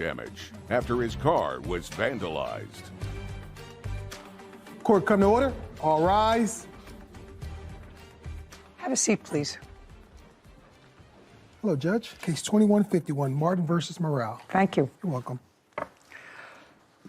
damage after his car was vandalized. Court come to order. All rise. Have a seat, please. Hello, Judge. Case 2151, Martin versus Morale. Thank you. You're welcome.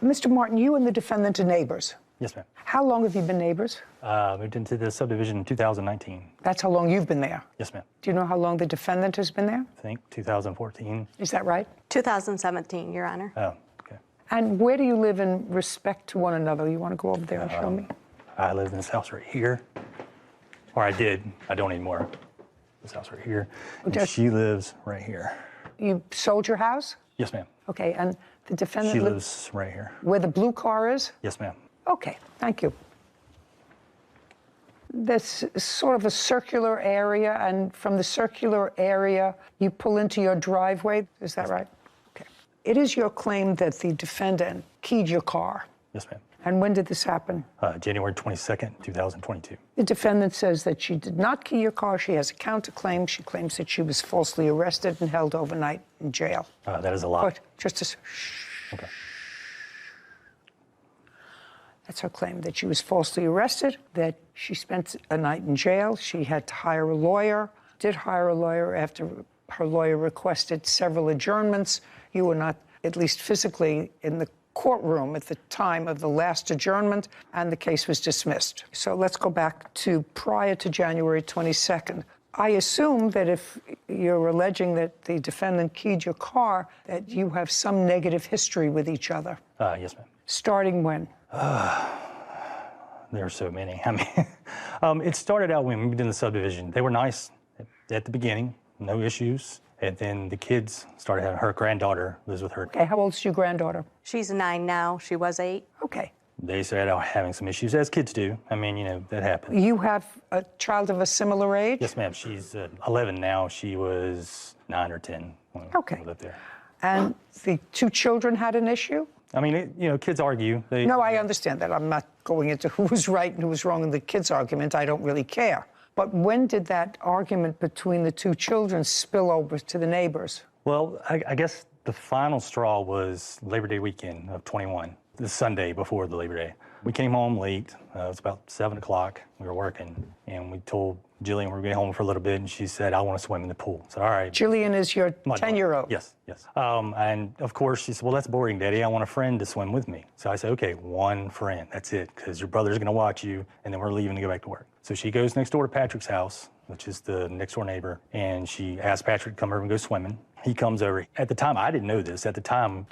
Mr. Martin, you and the defendant are neighbors. Yes, ma'am. How long have you been neighbors? Moved into the subdivision in 2019. That's how long you've been there? Yes, ma'am. Do you know how long the defendant has been there? I think 2014. Is that right? 2017, Your Honor. Oh, okay. And where do you live in respect to one another? You want to go over there and show me? I live in this house right here. Or I did. I don't anymore. This house right here. And she lives right here. You sold your house? Yes, ma'am. Okay, and the defendant She lives right here. Where the blue car is? Yes, ma'am. Okay, thank you. This is sort of a circular area, and from the circular area, you pull into your driveway. Is that right? Okay. It is your claim that the defendant keyed your car. Yes, ma'am. And when did this happen? January 22nd, 2022. The defendant says that she did not key your car. She has a counterclaim. She claims that she was falsely arrested and held overnight in jail. That is a lie. But just a Okay. That's her claim, that she was falsely arrested, that she spent a night in jail. She had to hire a lawyer, did hire a lawyer after her lawyer requested several adjournments. You were not, at least physically, in the courtroom at the time of the last adjournment, and the case was dismissed. So let's go back to prior to January 22nd. I assume that if you're alleging that the defendant keyed your car, that you have some negative history with each other. Yes, ma'am. Starting when? There are so many. I mean, it started out when we moved in the subdivision. They were nice at the beginning, no issues. And then the kids started having, her granddaughter lives with her. Okay, how old is your granddaughter? She's 9 now. She was 8. Okay. They started out having some issues, as kids do. I mean, you know, that happens. You have a child of a similar age? Yes, ma'am. She's 11 now. She was 9 or 10 when Okay. we lived there. And the two children had an issue? I mean, you know, kids argue. No, I understand that. I'm not going into who was right and who was wrong in the kids' argument. I don't really care. But when did that argument between the two children spill over to the neighbors? Well, I guess the final straw was Labor Day weekend of 21, the Sunday before the Labor Day. We came home late. It was about 7 o'clock. We were working, and we told Jillian we were going home for a little bit, and she said, I want to swim in the pool. I said, all right. Jillian is your 10-year-old? Yes, yes. And of course, she said, well, that's boring, Daddy. I want a friend to swim with me. So I said, okay, one friend. That's it, because your brother's going to watch you, and then we're leaving to go back to work. So she goes next door to Patrick's house, which is the next door neighbor, and she asked Patrick to come over and go swimming. He comes over. At the time, I didn't know this. At the time,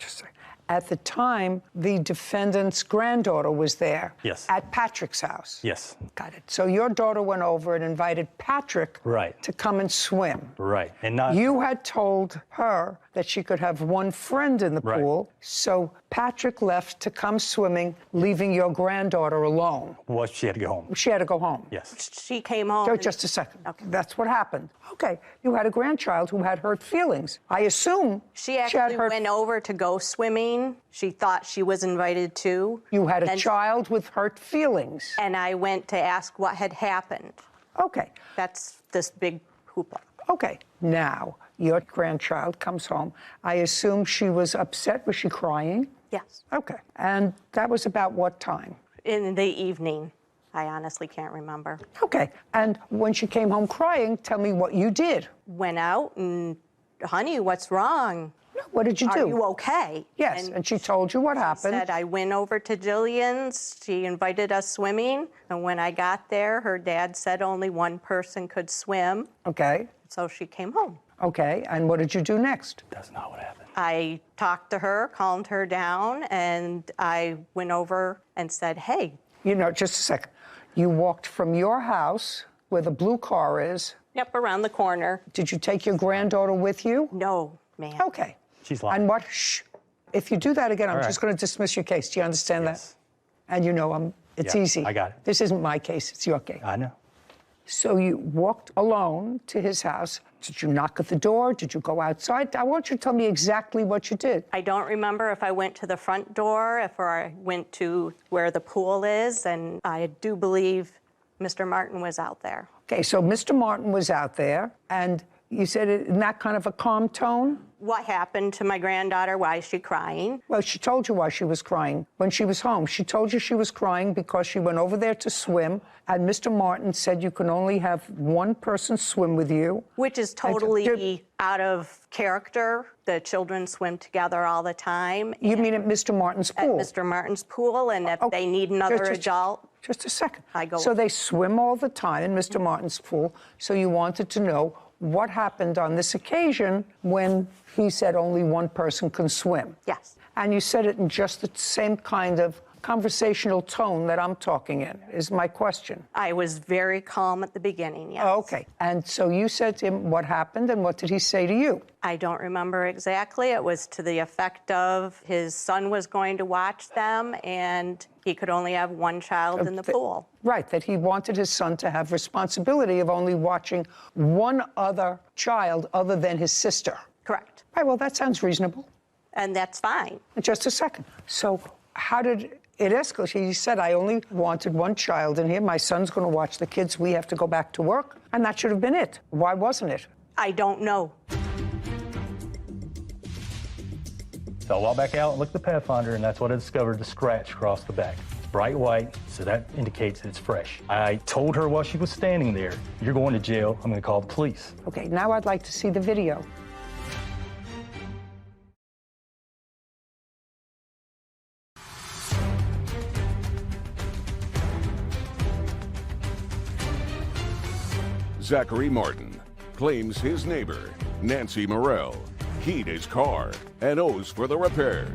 At the time, the defendant's granddaughter was there. Yes. At Patrick's house. yes, Got it. So your daughter went over and invited Patrick Right. to come and swim. right. And not, You had told her that she could have one friend in the Right. pool, so Patrick left to come swimming, leaving your granddaughter alone. well, she had to go home. She had to go home. Yes. She came home. So just a second. Okay. That's what happened. Okay, you had a grandchild who had hurt feelings. I assume She had actually hurt. went over to go swimming. She thought she was invited too. You had a Then- child with hurt feelings. And I went to ask what had happened. Okay. That's this big hoopla. Okay, now your grandchild comes home. I assume she was upset. Was she crying? Yes. Okay, and that was about what time? In the evening. I honestly can't remember. Okay, and when she came home crying, tell me what you did. Went out and, honey, what's wrong? What did you do? Are you okay? Yes, and she told you what happened. Said I went over to Jillian's. She invited us swimming. And when I got there, her dad said only one person could swim. Okay, So she came home. okay, and what did you do next? That's not what happened. I talked to her, calmed her down, and I went over and said, hey. You know, just a second. You walked from your house, where the blue car is. Yep, around the corner. Did you take your granddaughter with you? No, ma'am. Okay. She's lying. And what? Shh. If you do that again, I'm All just right. going to dismiss your case. Do you understand Yes. that? And you know, it's Yeah, easy. I got it. This isn't my case. It's your case. I know. So you walked alone to his house. Did you knock at the door? Did you go outside? I want you to tell me exactly what you did. I don't remember if I went to the front door, if I went to where the pool is, and I do believe Mr. Martin was out there. Okay, so Mr. Martin was out there, and you said it in that kind of a calm tone? what happened to my granddaughter, why is she crying? Well, she told you why she was crying when she was home. She told you she was crying because she went over there to swim, and Mr. Martin said you can only have one person swim with you. Which is totally out of character. The children swim together all the time. You mean at Mr. Martin's pool? At Mr. Martin's pool, and if Okay. they need another adult. Just a second. I go So with they swim all the time in Mr. Martin's pool, so you wanted to know what happened on this occasion when he said only one person can swim. Yes. And you said it in just the same kind of conversational tone that I'm talking in, is my question. I was very calm at the beginning, yes. Oh, okay. And so you said to him what happened, and what did he say to you? I don't remember exactly. It was to the effect of his son was going to watch them, and he could only have one child in the pool. Right, that he wanted his son to have responsibility of only watching one other child other than his sister. Correct. Right, well, that sounds reasonable. And that's fine. Just a second. So how did it escalate? He said, I only wanted one child in here. My son's going to watch the kids. We have to go back to work. And that should have been it. Why wasn't it? I don't know. So I walked back out and looked at the Pathfinder, and that's what I discovered, the scratch across the back. Bright white, so that indicates that it's fresh. I told her while she was standing there, you're going to jail, I'm gonna call the police. Okay, now I'd like to see the video. Zachary Martin claims his neighbor, Nancy Morrell, keyed his car and owes for the repairs.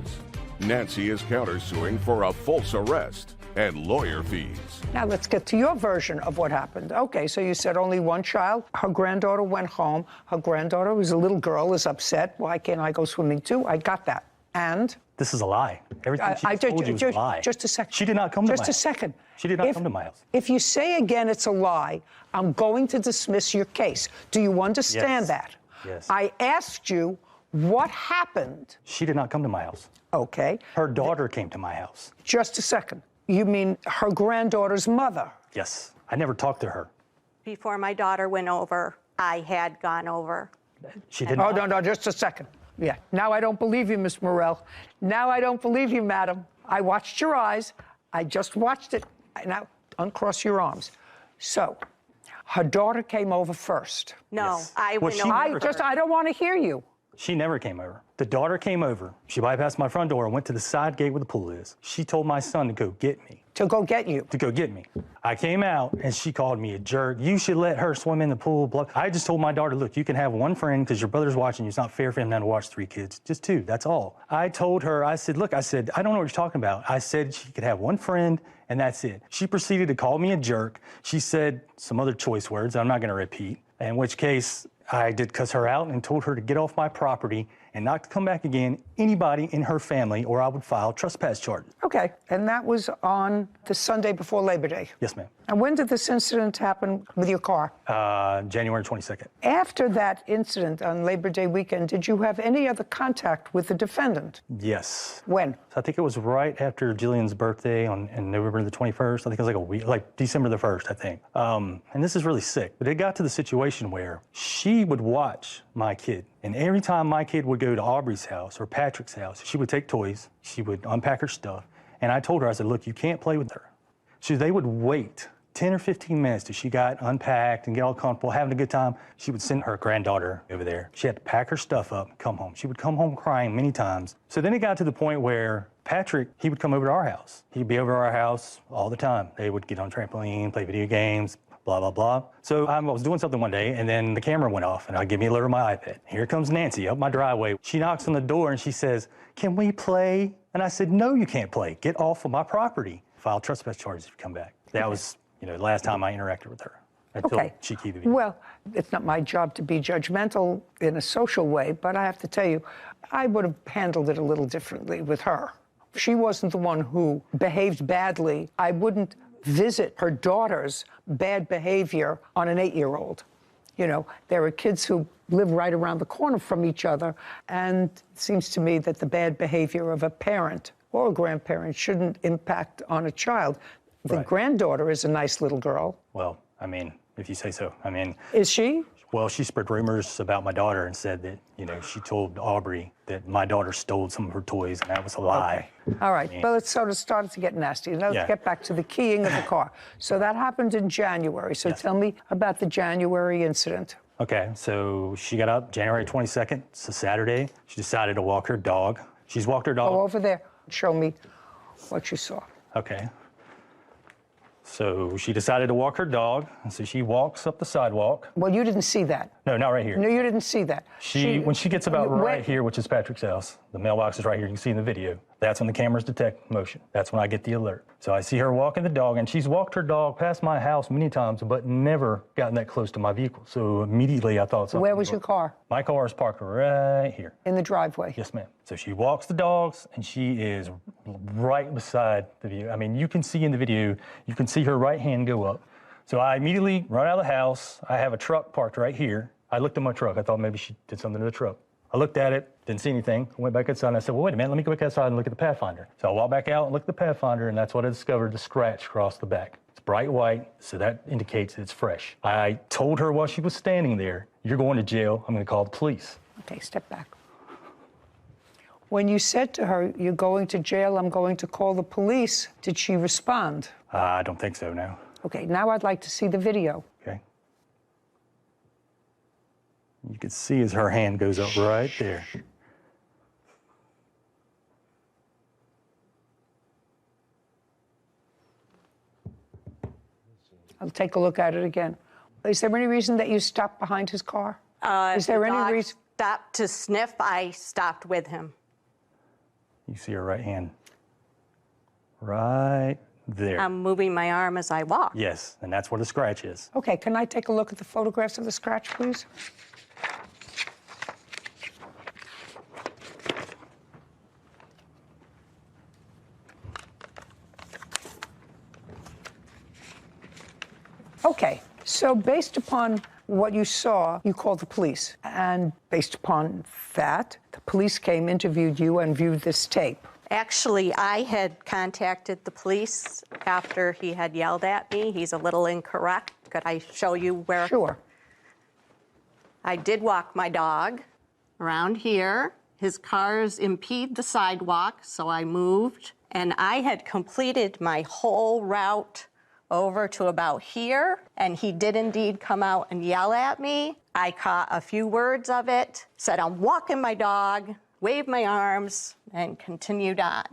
Nancy is countersuing for a false arrest and lawyer fees. Now let's get to your version of what happened. Okay, so you said only one child. Her granddaughter went home. Her granddaughter, who's a little girl, is upset. Why can't I go swimming too? I got that. And? This is a lie. Everything she told you was a lie. Just a second. She did not come to my house. Just a second. She did not come to my house. If you say again it's a lie, I'm going to dismiss your case. Do you understand Yes. that? Yes. I asked you what happened. She did not come to my house. Okay. Her daughter came to my house. Just a second. You mean her granddaughter's mother? Yes. I never talked to her. Before my daughter went over, I had gone over. She did Oh, not. no, just a second. Yeah. Now I don't believe you, Miss Morrell. Now I don't believe you, madam. I watched your eyes. I just watched it. Now uncross your arms. So, her daughter came over first. No, Yes. I Well, went she over. never- I don't want to hear you. She never came over. The daughter came over. She bypassed my front door and went to the side gate where the pool is. She told my son to go get me. To go get you. To go get me. I came out and she called me a jerk. You should let her swim in the pool. Blah. I just told my daughter, look, you can have one friend because your brother's watching you. It's not fair for him now to watch 3 kids. Just 2, that's all. I told her, I said, look, I don't know what you're talking about. I said she could have one friend and that's it. She proceeded to call me a jerk. She said some other choice words I'm not going to repeat, in which case I did cuss her out and told her to get off my property and not to come back again, anybody in her family, or I would file trespass charges. Okay. And that was on the Sunday before Labor Day. Yes, ma'am. And when did this incident happen with your car? January 22nd. After that incident on Labor Day weekend, did you have any other contact with the defendant? Yes. When? I think it was right after Jillian's birthday on November the 21st. I think it was like a week, like December the 1st, I think. And this is really sick, but it got to the situation where she would watch my kid. And every time my kid would go to Aubrey's house or Patrick's house, she would take toys, she would unpack her stuff. And I told her, I said, look, you can't play with her. So they would wait 10 or 15 minutes till she got unpacked and get all comfortable, having a good time. She would send her granddaughter over there. She had to pack her stuff up and come home. She would come home crying many times. So then it got to the point where Patrick, he would come over to our house. He'd be over to our house all the time. They would get on trampoline, play video games, blah, blah, blah. So I was doing something one day, and then the camera went off, and I give me a look at my iPad. Here comes Nancy up my driveway. She knocks on the door, and she says, can we play? And I said, no, you can't play. Get off of my property. File trespass charges if you come back. That was, the last time I interacted with her. Until she keyed the video. Well, it's not my job to be judgmental in a social way, but I have to tell you, I would have handled it a little differently with her. She wasn't the one who behaved badly. I wouldn't visit her daughter's bad behavior on an 8-year-old. There are kids who live right around the corner from each other, and it seems to me that the bad behavior of a parent or a grandparent shouldn't impact on a child. The Right. granddaughter is a nice little girl. Well, I mean, if you say so. I mean, Is she? Well, she spread rumors about my daughter and said that, you know, she told Aubrey that my daughter stole some of her toys, and that was a lie. All right, well, it sort of started to get nasty. Now let's get back to the keying of the car. So that happened in January. So tell me about the January incident. Okay, so she got up January 22nd, it's a Saturday. She decided to walk her dog. She's walked her dog. Go over there. Show me what you saw. Okay. So she decided to walk her dog, and so she walks up the sidewalk. Well, you didn't see that. No, not right here. No, you didn't see that. When she gets about right here, which is Patrick's house, the mailbox is right here, you can see in the video. That's when the cameras detect motion. That's when I get the alert. So I see her walking the dog, and she's walked her dog past my house many times, but never gotten that close to my vehicle. So immediately I thought something. Where was your car? My car is parked right here. In the driveway? Yes, ma'am. So she walks the dogs, and she is right beside the view. I mean, you can see in the video, you can see her right hand go up. So I immediately run out of the house. I have a truck parked right here. I looked at my truck. I thought maybe she did something to the truck. I looked at it, didn't see anything. I went back outside, and I said, well, wait a minute, let me go back outside and look at the Pathfinder. So I walked back out and looked at the Pathfinder, and that's what I discovered, the scratch across the back. It's bright white, so that indicates it's fresh. I told her while she was standing there, you're going to jail. I'm going to call the police. Okay, step back. When you said to her, you're going to jail, I'm going to call the police, did she respond? I don't think so, no. Okay, now I'd like to see the video. Okay. You can see as her hand goes up right there. I'll take a look at it again. Is there any reason that you stopped behind his car? Is there any reason? Stopped to sniff, I stopped with him. You see her right hand right there. I'm moving my arm as I walk. Yes, and that's where the scratch is. Okay, can I take a look at the photographs of the scratch, please? Okay, so based upon what you saw, you called the police. And based upon that, the police came, interviewed you, and viewed this tape. Actually, I had contacted the police after he had yelled at me. He's a little incorrect. Could I show you where? Sure. I did walk my dog around here. His cars impede the sidewalk, so I moved. And I had completed my whole route over to about here, and he did indeed come out and yell at me. I caught a few words of it, said I'm walking my dog, waved my arms, and continued on.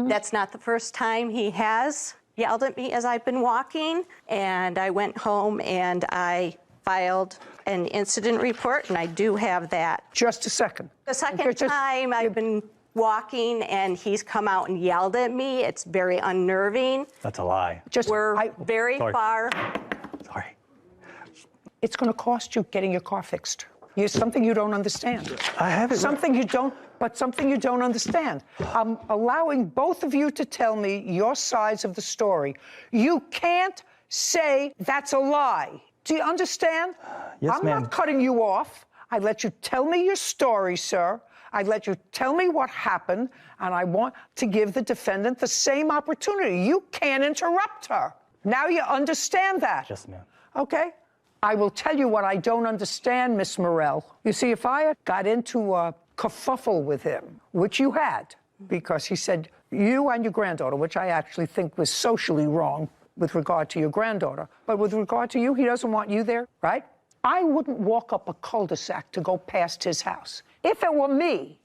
That's not the first time he has yelled at me as I've been walking, and I went home and I filed an incident report, and I do have that. Just a second. The second time I've been walking and he's come out and yelled at me, it's very unnerving. That's a lie. We're very far. Sorry. It's going to cost you getting your car fixed. It's something you don't understand. I have it. Something you don't understand. I'm allowing both of you to tell me your sides of the story. You can't say that's a lie. Do you understand? Yes, I'm ma'am. not cutting you off. I let you tell me your story, sir. I let you tell me what happened, and I want to give the defendant the same opportunity. You can't interrupt her. Now you understand that? Yes, ma'am. Okay? I will tell you what I don't understand, Miss Morell. You see, if I had got into a kerfuffle with him, which you had, because he said you and your granddaughter, which I actually think was socially wrong with regard to your granddaughter, but with regard to you, he doesn't want you there, right? I wouldn't walk up a cul-de-sac to go past his house. If it were me,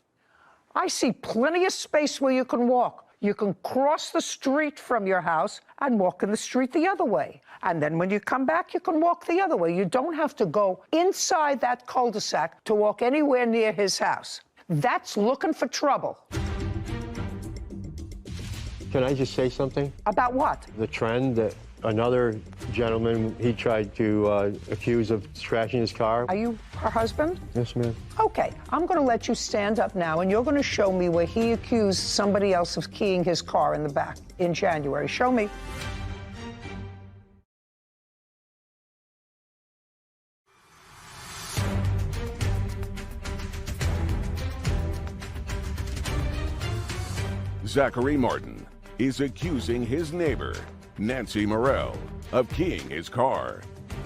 I see plenty of space where you can walk. You can cross the street from your house and walk in the street the other way. And then when you come back, you can walk the other way. You don't have to go inside that cul-de-sac to walk anywhere near his house. That's looking for trouble. Can I just say something? About what? The trend that another gentleman, he tried to accuse of scratching his car. Are you her husband? Yes, ma'am. Okay, I'm going to let you stand up now, and you're going to show me where he accused somebody else of keying his car in the back in January. Show me. Zachary Martin is accusing his neighbor, Nancy Morell, of keying his car.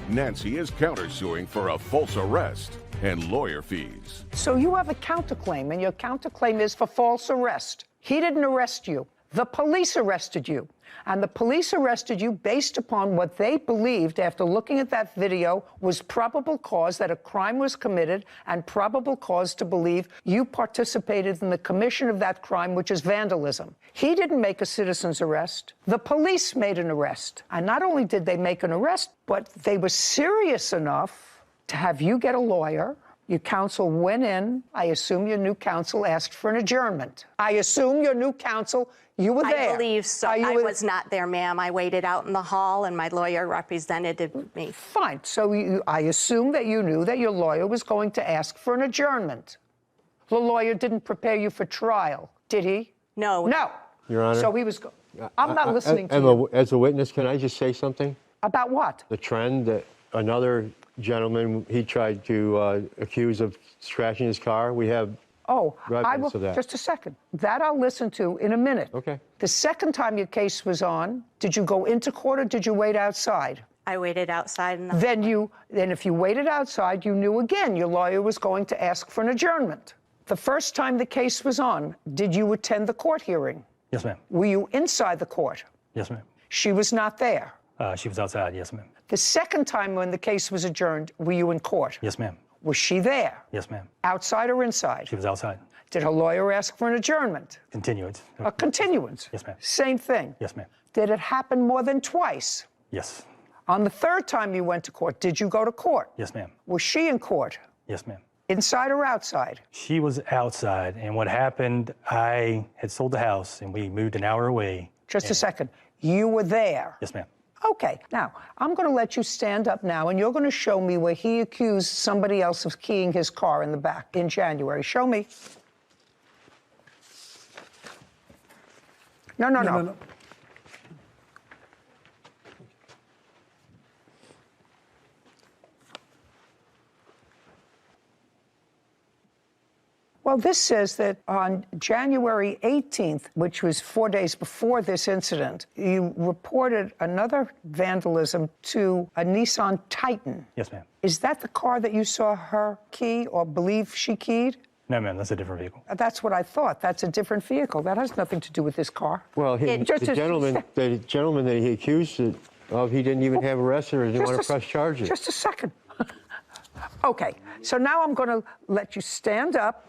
Nancy is countersuing for a false arrest and lawyer fees. So you have a counterclaim, and your counterclaim is for false arrest. He didn't arrest you. The police arrested you. And the police arrested you based upon what they believed, after looking at that video, was probable cause that a crime was committed and probable cause to believe you participated in the commission of that crime, which is vandalism. He didn't make a citizen's arrest. The police made an arrest. And not only did they make an arrest, but they were serious enough to have you get a lawyer. Your counsel went in. I assume your new counsel asked for an adjournment. I assume your new counsel, you were there. I believe so. I was not there, ma'am. I waited out in the hall, and my lawyer represented me. Fine. So I assume that you knew that your lawyer was going to ask for an adjournment. The lawyer didn't prepare you for trial, did he? No. No. Your Honor. So he was. I'm not listening to As you. as a witness, can I just say something? About what? The trend that another gentleman, he tried to accuse of scratching his car. We have Oh, I will. evidence of that. Just a second. That I'll listen to in a minute. Okay. The second time your case was on, did you go into court or did you wait outside? I waited outside in the Then if you waited outside, you knew again your lawyer was going to ask for an adjournment. The first time the case was on, did you attend the court hearing? Yes, ma'am. Were you inside the court? Yes, ma'am. She was not there. She was outside. Yes, ma'am. The second time when the case was adjourned, were you in court? Yes, ma'am. Was she there? Yes, ma'am. Outside or inside? She was outside. Did her lawyer ask for an adjournment? Continuance. A continuance? Yes, ma'am. Same thing? Yes, ma'am. Did it happen more than twice? Yes. On the third time you went to court, did you go to court? Yes, ma'am. Was she in court? Yes, ma'am. Inside or outside? She was outside, and what happened, I had sold the house, and we moved an hour away. Just a second. You were there? Yes, ma'am. Okay. Now, I'm going to let you stand up now, and you're going to show me where he accused somebody else of keying his car in the back in January. Show me. No. Well, this says that on January 18th, which was 4 days before this incident, you reported another vandalism to a Nissan Titan. Yes, ma'am. Is that the car that you saw her key or believe she keyed? No, ma'am, that's a different vehicle. That's what I thought. That's a different vehicle. That has nothing to do with this car. Well, the gentleman that he accused it of, he didn't even have arrested or didn't want to press charges. Just a second. Okay, so now I'm going to let you stand up,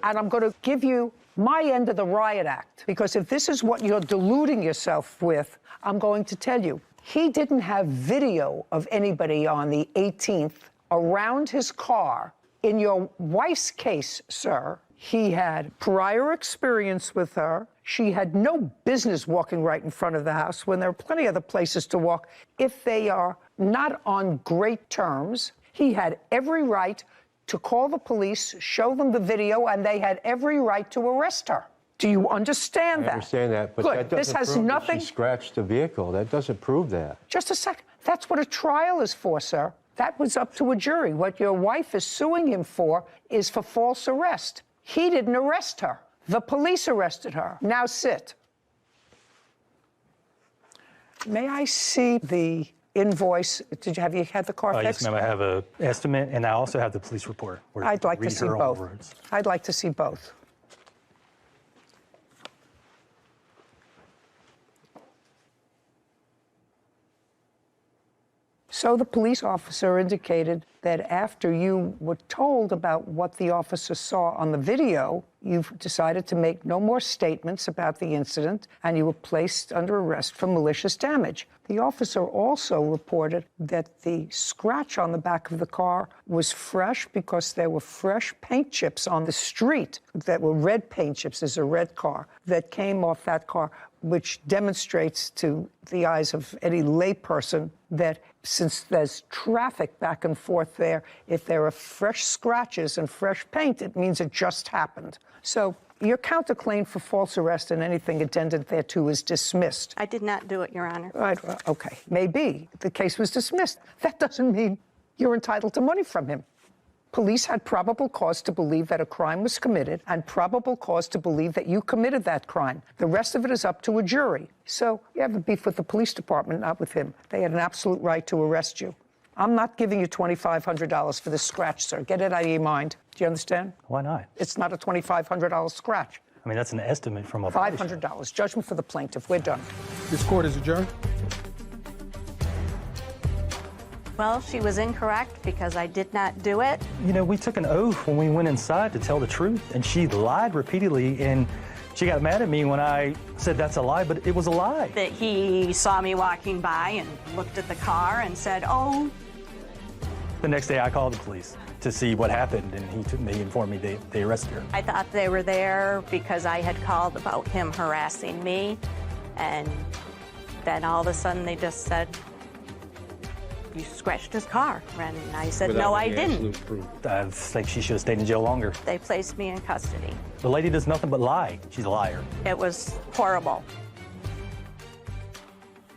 and I'm going to give you my end of the riot act, because if this is what you're deluding yourself with, I'm going to tell you. He didn't have video of anybody on the 18th around his car. In your wife's case, sir, he had prior experience with her. She had no business walking right in front of the house when there are plenty of other places to walk. If they are not on great terms, he had every right to call the police, show them the video, and they had every right to arrest her. Do you understand that? I understand that, but Good. that doesn't This has prove nothing. that she scratched the vehicle. That doesn't prove that. Just a second. That's what a trial is for, sir. That was up to a jury. What your wife is suing him for is for false arrest. He didn't arrest her. The police arrested her. Now sit. May I see the invoice? Have you had the car fixed? Yes, ma'am, I have an estimate, and I also have the police report. where I'd like to read see her own both. words. I'd like to see both. So the police officer indicated that after you were told about what the officer saw on the video, you've decided to make no more statements about the incident, and you were placed under arrest for malicious damage. The officer also reported that the scratch on the back of the car was fresh because there were fresh paint chips on the street that were red paint chips. There's a red car that came off that car, which demonstrates to the eyes of any layperson that since there's traffic back and forth there, if there are fresh scratches and fresh paint, it means it just happened. So your counterclaim for false arrest and anything addended thereto is dismissed. I did not do it, Your Honor. Right, well, okay, maybe the case was dismissed. That doesn't mean you're entitled to money from him. Police had probable cause to believe that a crime was committed and probable cause to believe that you committed that crime. The rest of it is up to a jury. So you have a beef with the police department, not with him. They had an absolute right to arrest you. I'm not giving you $2,500 for this scratch, sir. Get it out of your mind. Do you understand? Why not? It's not a $2,500 scratch. I mean, that's an estimate from a body shop. $500. Judgment for the plaintiff. We're done. This court is adjourned. Well, she was incorrect because I did not do it. You know, we took an oath when we went inside to tell the truth, and she lied repeatedly, and she got mad at me when I said that's a lie, but it was a lie. That he saw me walking by and looked at the car and said, oh. The next day I called the police to see what happened, and they informed me they arrested her. I thought they were there because I had called about him harassing me, and then all of a sudden they just said, you scratched his car. And I said, no, I didn't. I think she should have stayed in jail longer. They placed me in custody. The lady does nothing but lie. She's a liar. It was horrible.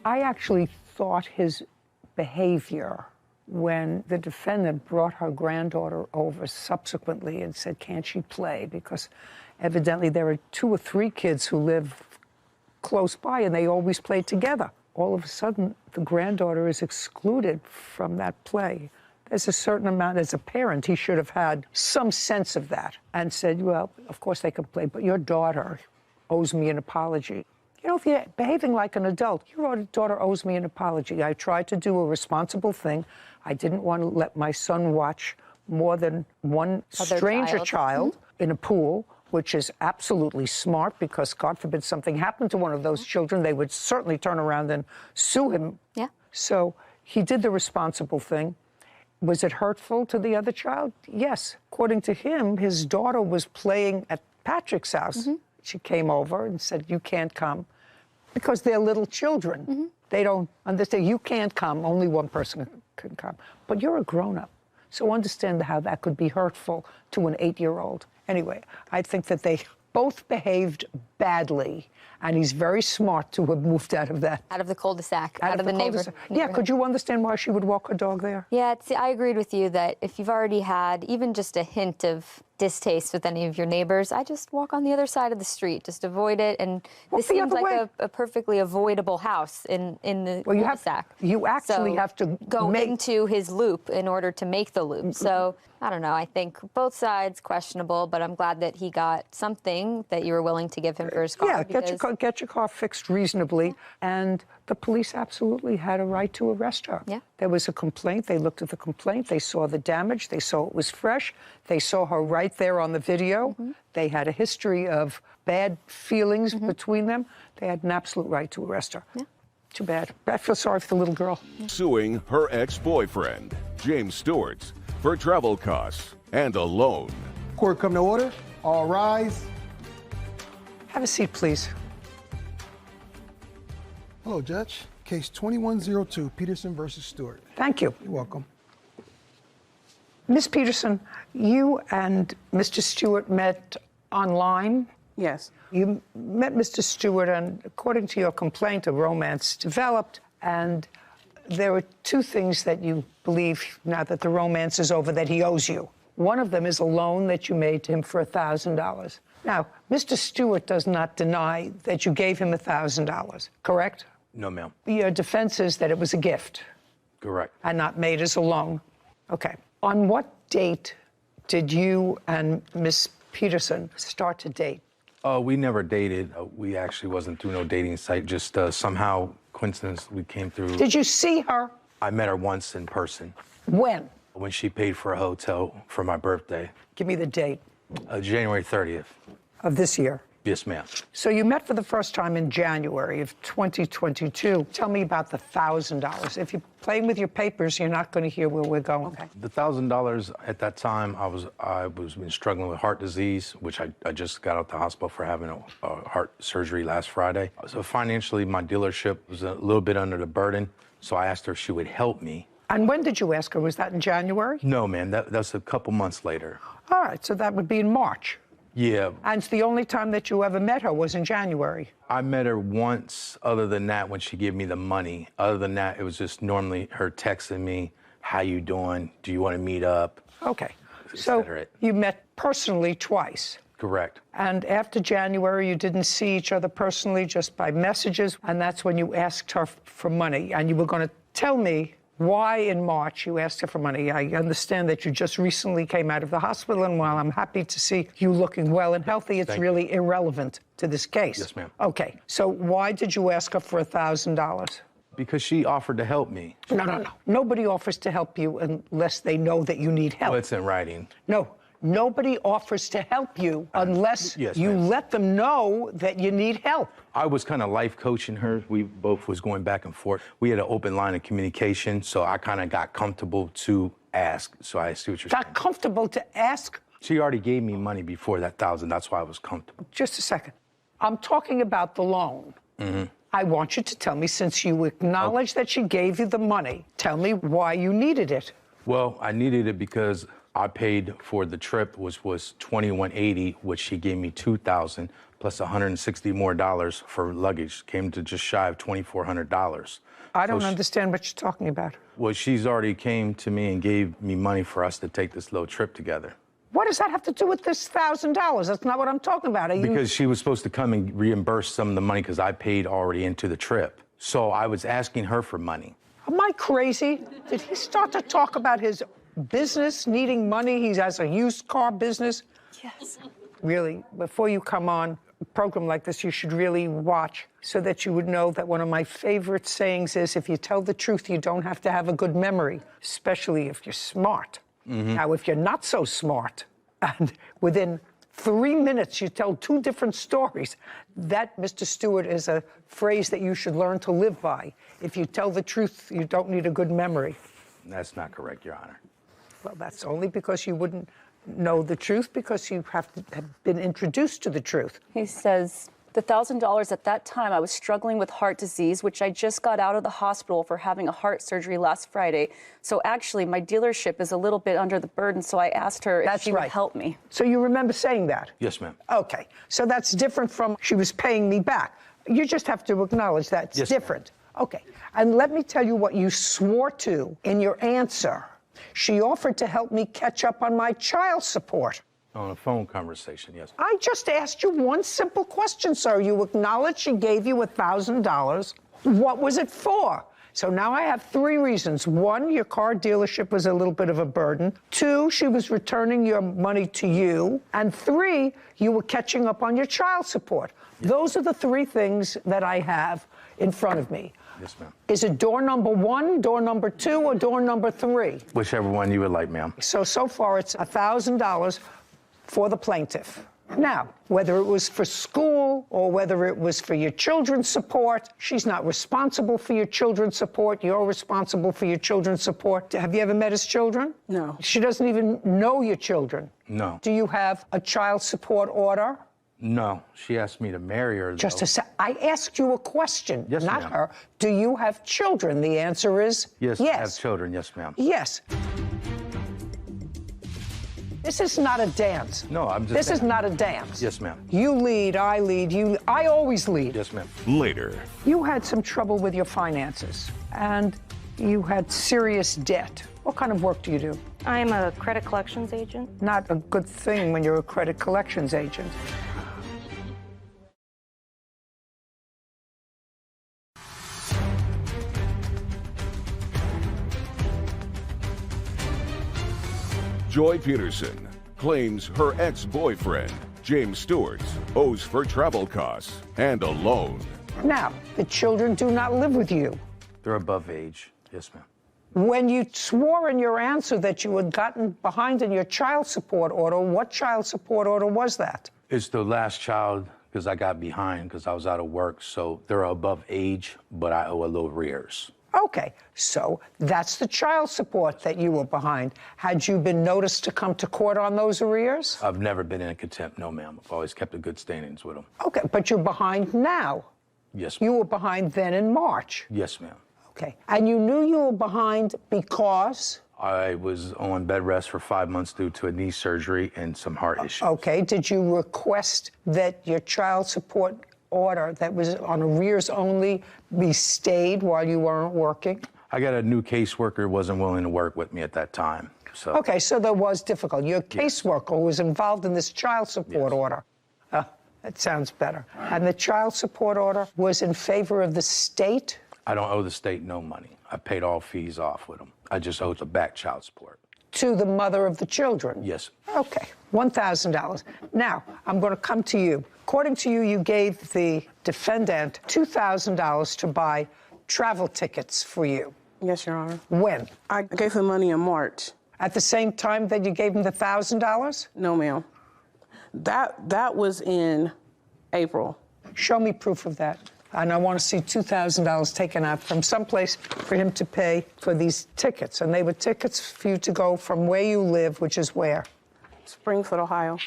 I actually thought his behavior when the defendant brought her granddaughter over subsequently and said, can't she play? Because evidently there are 2 or 3 kids who live close by and they always played together. All of a sudden, the granddaughter is excluded from that play. There's a certain amount, as a parent, he should have had some sense of that and said, well, of course they can play, but your daughter owes me an apology. You know, if you're behaving like an adult, your daughter owes me an apology. I tried to do a responsible thing. I didn't want to let my son watch more than one stranger child in a pool, which is absolutely smart because, God forbid, something happened to one of those children, they would certainly turn around and sue him. Yeah. So he did the responsible thing. Was it hurtful to the other child? Yes. According to him, his daughter was playing at Patrick's house. She came over and said, you can't come, because they're little children. They don't understand. You can't come. Only one person can come. But you're a grown-up. So understand how that could be hurtful to an 8-year-old. Anyway, I think that they both behaved badly, and he's very smart to have moved out of that. Out of the cul-de-sac, out of the neighborhood. Yeah, could you understand why she would walk her dog there? Yeah, I agreed with you that if you've already had even just a hint of distaste with any of your neighbors, I just walk on the other side of the street, just avoid it. And this seems like a perfectly avoidable house in the cul-de-sac. You actually have to go into his loop in order to make the loop. So I don't know. I think both sides questionable, but I'm glad that he got something that you were willing to give him for his car. Yeah, get your car fixed reasonably, and the police absolutely had a right to arrest her. Yeah. There was a complaint. They looked at the complaint. They saw the damage. They saw it was fresh. They saw her right there on the video. They had a history of bad feelings between them. They had an absolute right to arrest her. Yeah. Too bad. I feel sorry for the little girl. Suing her ex-boyfriend, James Stewart, for travel costs and a loan. Court come to order. All rise. Have a seat, please. Hello, Judge. Case 2102, Peterson versus Stewart. Thank you. You're welcome. Ms. Peterson, you and Mr. Stewart met online. Yes. You met Mr. Stewart, and according to your complaint, a romance developed, and there were 2 things that you believe, now that the romance is over, that he owes you. One of them is a loan that you made to him for $1,000. Now, Mr. Stewart does not deny that you gave him $1,000, correct? No, ma'am. Your defense is that it was a gift. Correct. And not made as a loan. Okay. On what date did you and Miss Peterson start to date? We never dated. We actually wasn't through no dating site. Just somehow, coincidence, we came through. Did you see her? I met her once in person. When? When she paid for a hotel for my birthday. Give me the date. January 30th. Of this year? Yes, ma'am. So you met for the first time in January of 2022. Tell me about the $1,000. If you're playing with your papers, you're not going to hear where we're going. Okay. The $1,000 at that time, I was been struggling with heart disease, which I just got out the hospital for having a heart surgery last Friday. So financially, my dealership was a little bit under the burden. So I asked her if she would help me. And when did you ask her? Was that in January? No, ma'am. That's a couple months later. All right. So that would be in March. Yeah. And the only time that you ever met her was in January. I met her once, other than that, when she gave me the money. Other than that, it was just normally her texting me, how you doing? Do you want to meet up? Okay. So you met personally twice. Correct. And after January, you didn't see each other personally, just by messages. And that's when you asked her for money. And you were going to tell me why in March you asked her for money. I understand that you just recently came out of the hospital, and while I'm happy to see you looking well and healthy, it's really irrelevant to this case. Yes, ma'am. Okay, so why did you ask her for $1,000? Because she offered to help me. No. Nobody offers to help you unless they know that you need help. Well, it's in writing. No, nobody offers to help you unless you let them know that you need help. I was kind of life coaching her. We both was going back and forth. We had an open line of communication, so I kind of got comfortable to ask. So I see what you're saying. Got comfortable to ask? She already gave me money before that 1,000. That's why I was comfortable. Just a second. I'm talking about the loan. I want you to tell me, since you acknowledge that she gave you the money, tell me why you needed it. Well, I needed it because I paid for the trip, which was $2,180, which she gave me $2,000 plus $160 more for luggage. Came to just shy of $2,400. I don't understand what you're talking about. Well, she's already came to me and gave me money for us to take this little trip together. What does that have to do with this $1,000? That's not what I'm talking about. Because she was supposed to come and reimburse some of the money because I paid already into the trip. So I was asking her for money. Am I crazy? Did he start to talk about his business needing money? He has a used car business? Yes. Really, before you come on a program like this, you should really watch so that you would know that one of my favorite sayings is, if you tell the truth, you don't have to have a good memory, especially if you're smart. Now, if you're not so smart, and within 3 minutes you tell 2 different stories, that, Mr. Stewart, is a phrase that you should learn to live by. If you tell the truth, you don't need a good memory. That's not correct, Your Honor. Well, that's only because you wouldn't know the truth, because you have been introduced to the truth. He says, the $1,000 at that time, I was struggling with heart disease, which I just got out of the hospital for having a heart surgery last Friday. So actually, my dealership is a little bit under the burden, so I asked her if she would help me. So you remember saying that? Yes, ma'am. Okay, so that's different from she was paying me back. You just have to acknowledge that's different. Okay, and let me tell you what you swore to in your answer. She offered to help me catch up on my child support. On a phone conversation, yes. I just asked you one simple question, sir. You acknowledged she gave you $1,000. What was it for? So now I have 3 reasons. 1, your car dealership was a little bit of a burden. 2, she was returning your money to you. And 3, you were catching up on your child support. Those are the 3 things that I have in front of me. Yes, ma'am. Is it door number 1, door number 2, or door number 3? Whichever one you would like, ma'am. So far it's $1,000 for the plaintiff. Now, whether it was for school or whether it was for your children's support, she's not responsible for your children's support. You're responsible for your children's support. Have you ever met his children? No. She doesn't even know your children. No. Do you have a child support order? No. She asked me to marry her, though. Just a sec. I asked you a question, Yes, not ma'am. her. Do you have children? The answer is Yes, I have children, yes, ma'am. Yes. This is not a dance. No, I'm just This is saying. not a dance. Yes, ma'am. You lead, I lead, I always lead. Yes, ma'am. Later. You had some trouble with your finances, and you had serious debt. What kind of work do you do? I'm a credit collections agent. Not a good thing when you're a credit collections agent. Joy Peterson claims her ex-boyfriend, James Stewart, owes for travel costs and a loan. Now, the children do not live with you. They're above age. Yes, ma'am. When you swore in your answer that you had gotten behind in your child support order, what child support order was that? It's the last child because I got behind because I was out of work. So they're above age, but I owe a little arrears. Okay, so that's the child support that you were behind. Had you been noticed to come to court on those arrears? I've never been in contempt, no, ma'am. I've always kept a good standings with them. Okay, but you're behind now. Yes, You ma'am. were behind then in March. Yes, ma'am. Okay, and you knew you were behind because? I was on bed rest for 5 months due to a knee surgery and some heart issues. Okay, did you request that your child support order that was on arrears only be stayed while you weren't working? I got a new caseworker who wasn't willing to work with me at that time. So Okay, so there was difficulty. Your caseworker was involved in this child support order. That sounds better. And the child support order was in favor of the state? I don't owe the state no money. I paid all fees off with them. I just owe the back child support. To the mother of the children? Yes. Okay, $1,000. Now, I'm going to come to you. According to you, you gave the defendant $2,000 to buy travel tickets for you. Yes, Your Honor. When? I gave him money in March. At the same time that you gave him the $1,000? No, ma'am. That was in April. Show me proof of that. And I want to see $2,000 taken out from someplace for him to pay for these tickets. And they were tickets for you to go from where you live, which is where? Springfield, Ohio.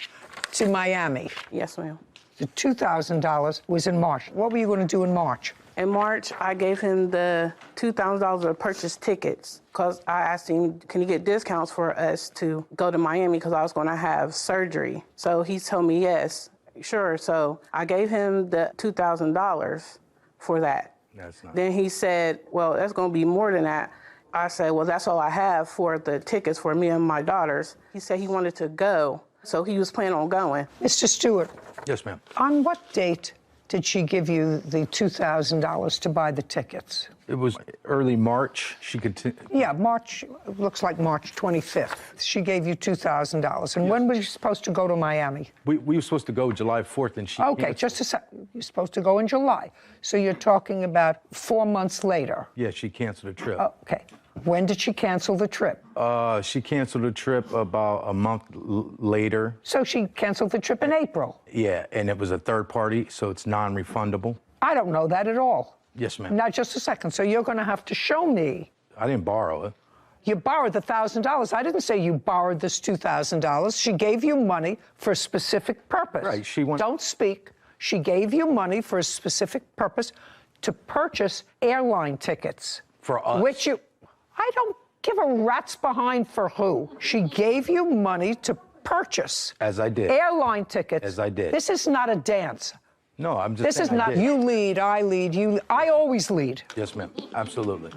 To Miami. Yes, ma'am. The $2,000 was in March. What were you going to do in March? In March, I gave him the $2,000 to purchase tickets because I asked him, can you get discounts for us to go to Miami because I was going to have surgery. So he told me yes, sure. So I gave him the $2,000 for that. That's not. Then he said, well, that's going to be more than that. I said, well, that's all I have for the tickets for me and my daughters. He said he wanted to go, so he was planning on going. Mr. Stewart. Yes, ma'am. On what date did she give you the $2,000 to buy the tickets? It was early March. She could. Yeah, March, looks like March 25th. She gave you $2,000. And when were you supposed to go to Miami? We were supposed to go July 4th, and she. Okay, just a sec. You're supposed to go in July. So you're talking about 4 months later. Yeah, she canceled the trip. Okay. When did she cancel the trip? She canceled the trip about a month later. So she canceled the trip in April? Yeah, and it was a third party, so it's non-refundable. I don't know that at all. Yes, ma'am. Now, just a second. So you're going to have to show me. I didn't borrow it. You borrowed the $1,000. I didn't say you borrowed this $2,000. She gave you money for a specific purpose. Right, she went. Don't speak. She gave you money for a specific purpose to purchase airline tickets. For us. Which you. I don't give a rat's behind for who. She gave you money to purchase. As I did. Airline tickets. As I did. This is not a dance. No, I'm just This saying is I not did. you lead, I lead, you. I always lead. Yes, ma'am. Absolutely.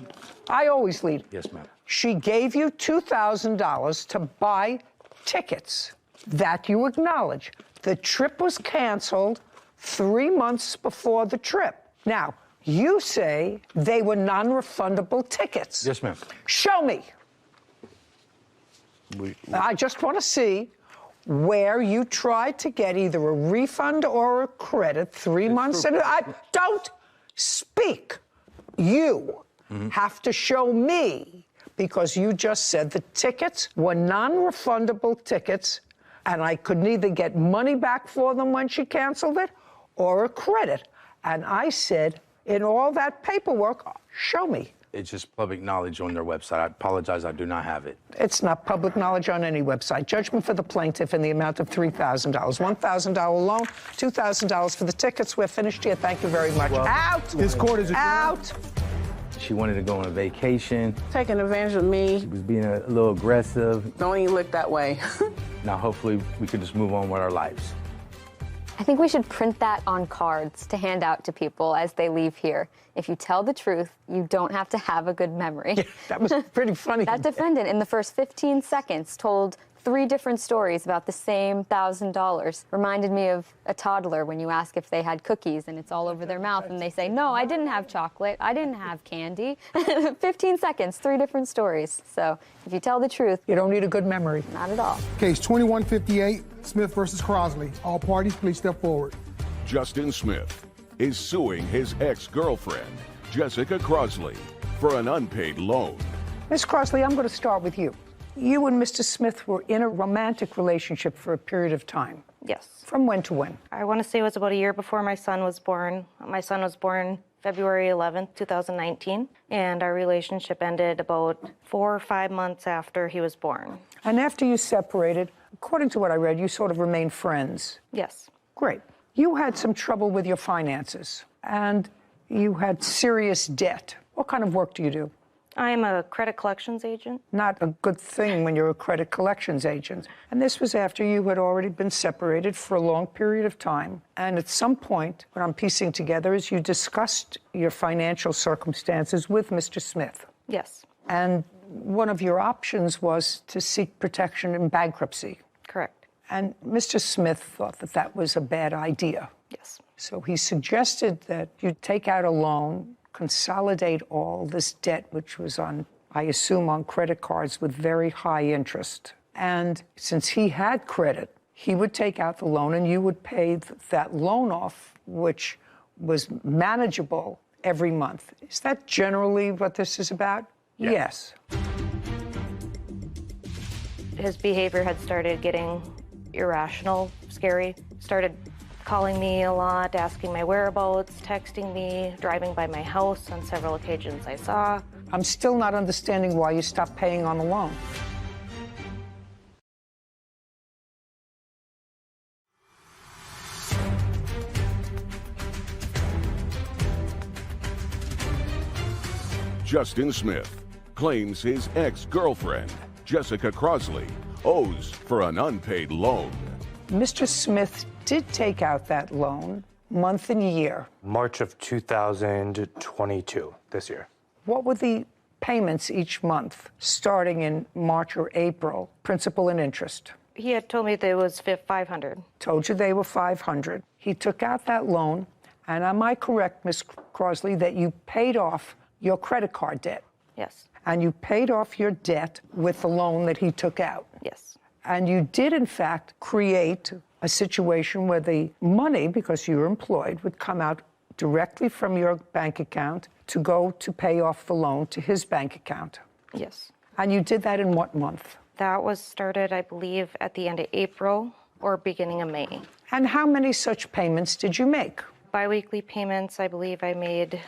I always lead. Yes, ma'am. She gave you $2,000 to buy tickets. That you acknowledge. The trip was canceled 3 months before the trip. Now, you say they were non-refundable tickets. Yes, ma'am. Show me. I just want to see where you tried to get either a refund or a credit 3 months. And I don't speak. You have to show me, because you just said the tickets were non-refundable tickets, and I could neither get money back for them when she canceled it or a credit. And I said, in all that paperwork, show me. It's just public knowledge on their website. I apologize, I do not have it. It's not public knowledge on any website. Judgment for the plaintiff in the amount of $3,000. $1,000 loan, $2,000 for the tickets. We're finished here. Thank you very much. Well, out! This court is adjourned. Out! She wanted to go on a vacation. Taking advantage of me. She was being a little aggressive. Don't even look that way. Now, hopefully, we can just move on with our lives. I think we should print that on cards to hand out to people as they leave here. If you tell the truth, you don't have to have a good memory. Yeah, that was pretty funny. That defendant, in the first 15 seconds, told 3 different stories about the same $1,000. Reminded me of a toddler when you ask if they had cookies and it's all over their mouth and they say, no, I didn't have chocolate, I didn't have candy. 15 seconds, 3 different stories. So if you tell the truth, You don't need a good memory. not at all. Case 2158, Smith versus Crosley. All parties, please step forward. Justin Smith is suing his ex-girlfriend, Jessica Crosley, for an unpaid loan. Miss Crosley, I'm going to start with you. You and Mr. Smith were in a romantic relationship for a period of time. Yes. From when to when? I want to say it was about a year before my son was born. My son was born February 11th, 2019, and our relationship ended about 4 or 5 months after he was born. And after you separated, according to what I read, you sort of remained friends. Yes. Great. You had some trouble with your finances, and you had serious debt. What kind of work do you do? I'm a credit collections agent. Not a good thing when you're a credit collections agent. And this was after you had already been separated for a long period of time. And at some point, what I'm piecing together is you discussed your financial circumstances with Mr. Smith. Yes. And one of your options was to seek protection in bankruptcy. Correct. And Mr. Smith thought that that was a bad idea. Yes. So he suggested that you take out a loan consolidate all this debt, which was on, I assume, on credit cards with very high interest. And since he had credit, he would take out the loan and you would pay that loan off, which was manageable every month. Is that generally what this is about? Yeah. Yes. His behavior had started getting irrational, scary, started calling me a lot, asking my whereabouts, texting me, driving by my house on several occasions I saw. I'm still not understanding why you stopped paying on the loan. Justin Smith claims his ex-girlfriend, Jessica Crosley, owes for an unpaid loan. Mr. Smith did take out that loan, month and year. March of 2022, this year. What were the payments each month, starting in March or April, principal and interest? He had told me that it was $500. Told you they were $500. He took out that loan, and am I correct, Ms. Crosley, that you paid off your credit card debt? Yes. And you paid off your debt with the loan that he took out? Yes. And you did, in fact, create a situation where the money, because you were employed, would come out directly from your bank account to go to pay off the loan to his bank account. Yes. And you did that in what month? That was started, I believe, at the end of April or beginning of May. And how many such payments did you make? Biweekly payments, I believe I made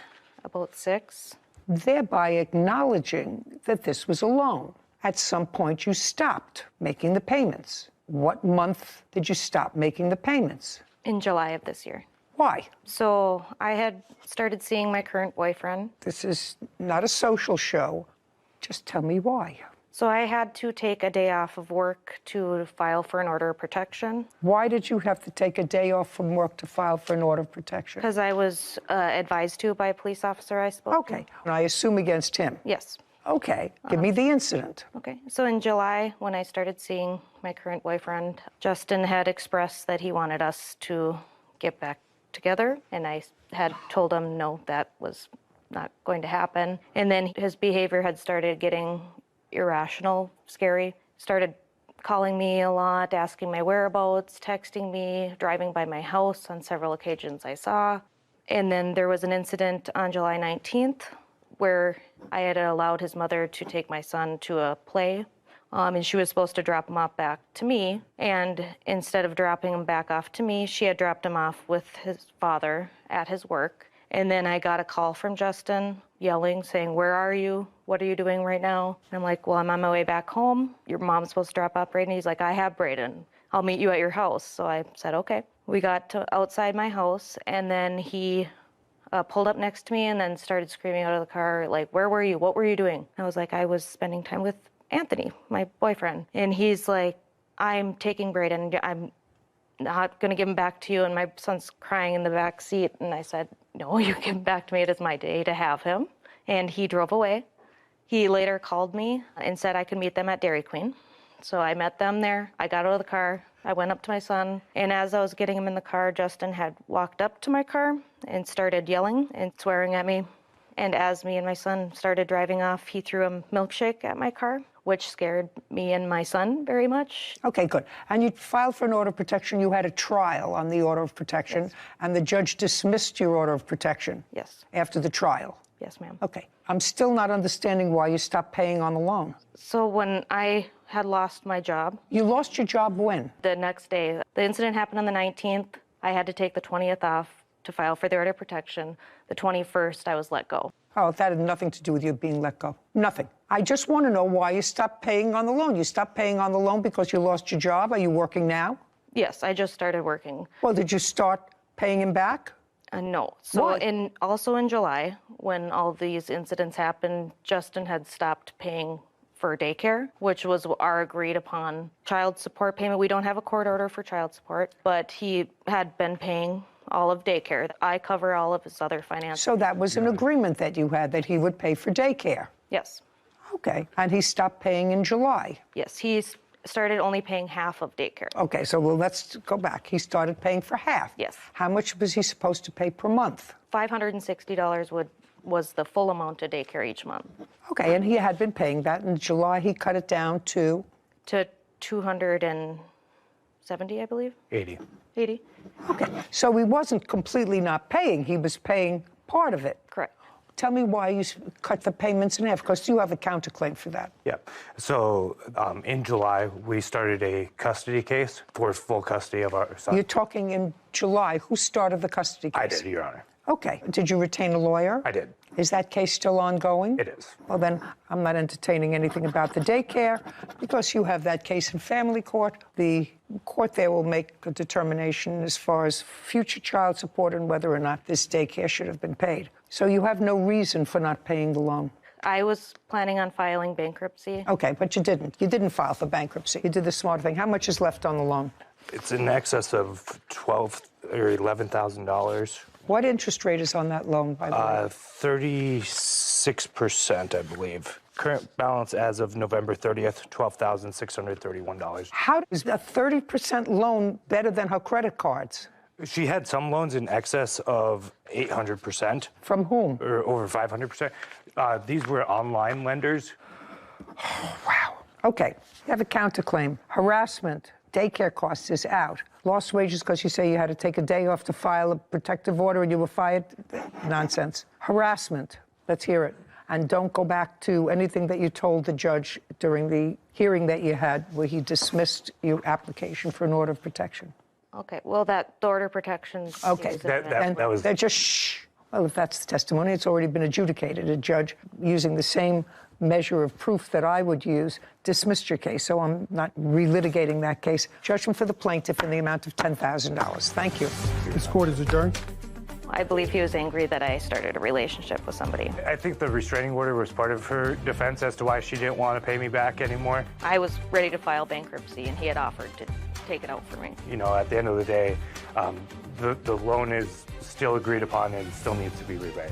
about 6. Thereby acknowledging that this was a loan. At some point, you stopped making the payments. What month did you stop making the payments? In July of this year. Why? So I had started seeing my current boyfriend. This is not a social show. Just tell me why. So I had to take a day off of work to file for an order of protection. Why did you have to take a day off from work to file for an order of protection? Because I was advised to by a police officer I spoke to. Okay. And I assume against him? Yes. Okay. Give me the incident. Okay. So in July, when I started seeing my current boyfriend, Justin had expressed that he wanted us to get back together. And I had told him, no, that was not going to happen. And then his behavior had started getting irrational, scary, started calling me a lot, asking my whereabouts, texting me, driving by my house on several occasions I saw. And then there was an incident on July 19th where I had allowed his mother to take my son to a play, and she was supposed to drop him off back to me. And instead of dropping him back off to me, she had dropped him off with his father at his work. And then I got a call from Justin yelling, saying, "Where are you? What are you doing right now?" And I'm like, "Well, I'm on my way back home. Your mom's supposed to drop off Braden." He's like, "I have Braden. I'll meet you at your house." So I said, okay. We got to outside my house, and then he pulled up next to me and then started screaming out of the car, like, "Where were you? What were you doing?" I was like, "I was spending time with Anthony, my boyfriend." And he's like, "I'm taking Braden. I'm not going to give him back to you." And my son's crying in the back seat. And I said, "No, you give him back to me. It is my day to have him." And he drove away. He later called me and said I could meet them at Dairy Queen. So I met them there. I got out of the car. I went up to my son. And as I was getting him in the car, Justin had walked up to my car and started yelling and swearing at me. And as me and my son started driving off, he threw a milkshake at my car, which scared me and my son very much. Okay, good. And you filed for an order of protection. You had a trial on the order of protection, Yes. and the judge dismissed your order of protection. Yes. After the trial. Yes, ma'am. Okay. I'm still not understanding why you stopped paying on the loan. So when I had lost my job. You lost your job when? The next day. The incident happened on the 19th. I had to take the 20th off to file for the order of protection. The 21st, I was let go. Oh, that had nothing to do with you being let go. Nothing. I just want to know why you stopped paying on the loan. You stopped paying on the loan because you lost your job? Are you working now? Yes, I just started working. Well, did you start paying him back? No. So Why? Also in July, when all these incidents happened, Justin had stopped paying for daycare, which was our agreed upon child support payment. We don't have a court order for child support, but he had been paying all of daycare. I cover all of his other finances. So that was an agreement that you had, that he would pay for daycare? Yes. Okay. And he stopped paying in July? Yes, he started only paying half of daycare. Okay, so let's go back. He started paying for half. Yes. How much was he supposed to pay per month? $560 would was the full amount to daycare each month. Okay, and he had been paying that. In July, he cut it down to? To 270, I believe. 80. 80. Okay, so he wasn't completely not paying. He was paying part of it. Correct. Tell me why you cut the payments in half, because you have a counterclaim for that. Yeah. So in July, we started a custody case for full custody of our son. You're talking in July. Who started the custody case? I did, Your Honor. Okay. Did you retain a lawyer? I did. Is that case still ongoing? It is. Well, then I'm not entertaining anything about the daycare because you have that case in family court. The court there will make a determination as far as future child support and whether or not this daycare should have been paid. So you have no reason for not paying the loan. I was planning on filing bankruptcy. Okay, but you didn't. You didn't file for bankruptcy. You did the smart thing. How much is left on the loan? It's in excess of $12,000 or $11,000. What interest rate is on that loan, by the way? 36%, I believe. Current balance as of November 30th, $12,631. How is a 30% loan better than her credit cards? She had some loans in excess of 800%. From whom? Or over 500%. These were online lenders. Oh, wow. Okay, you have a counterclaim. Harassment, daycare costs is out. Lost wages because you say you had to take a day off to file a protective order and you were fired? Nonsense. Harassment, let's hear it. And don't go back to anything that you told the judge during the hearing that you had where he dismissed your application for an order of protection. Okay, well, the order of protection. Okay, that was... They're just shh. Well, if that's the testimony, it's already been adjudicated. A judge using the same measure of proof that I would use dismissed your case, so I'm not relitigating that case. Judgment for the plaintiff in the amount of $10,000. Thank you. This court is adjourned. I believe he was angry that I started a relationship with somebody. I think the restraining order was part of her defense as to why she didn't want to pay me back anymore. I was ready to file bankruptcy, and he had offered to take it out for me. You know, at the end of the day, the loan is still agreed upon and still needs to be repaid.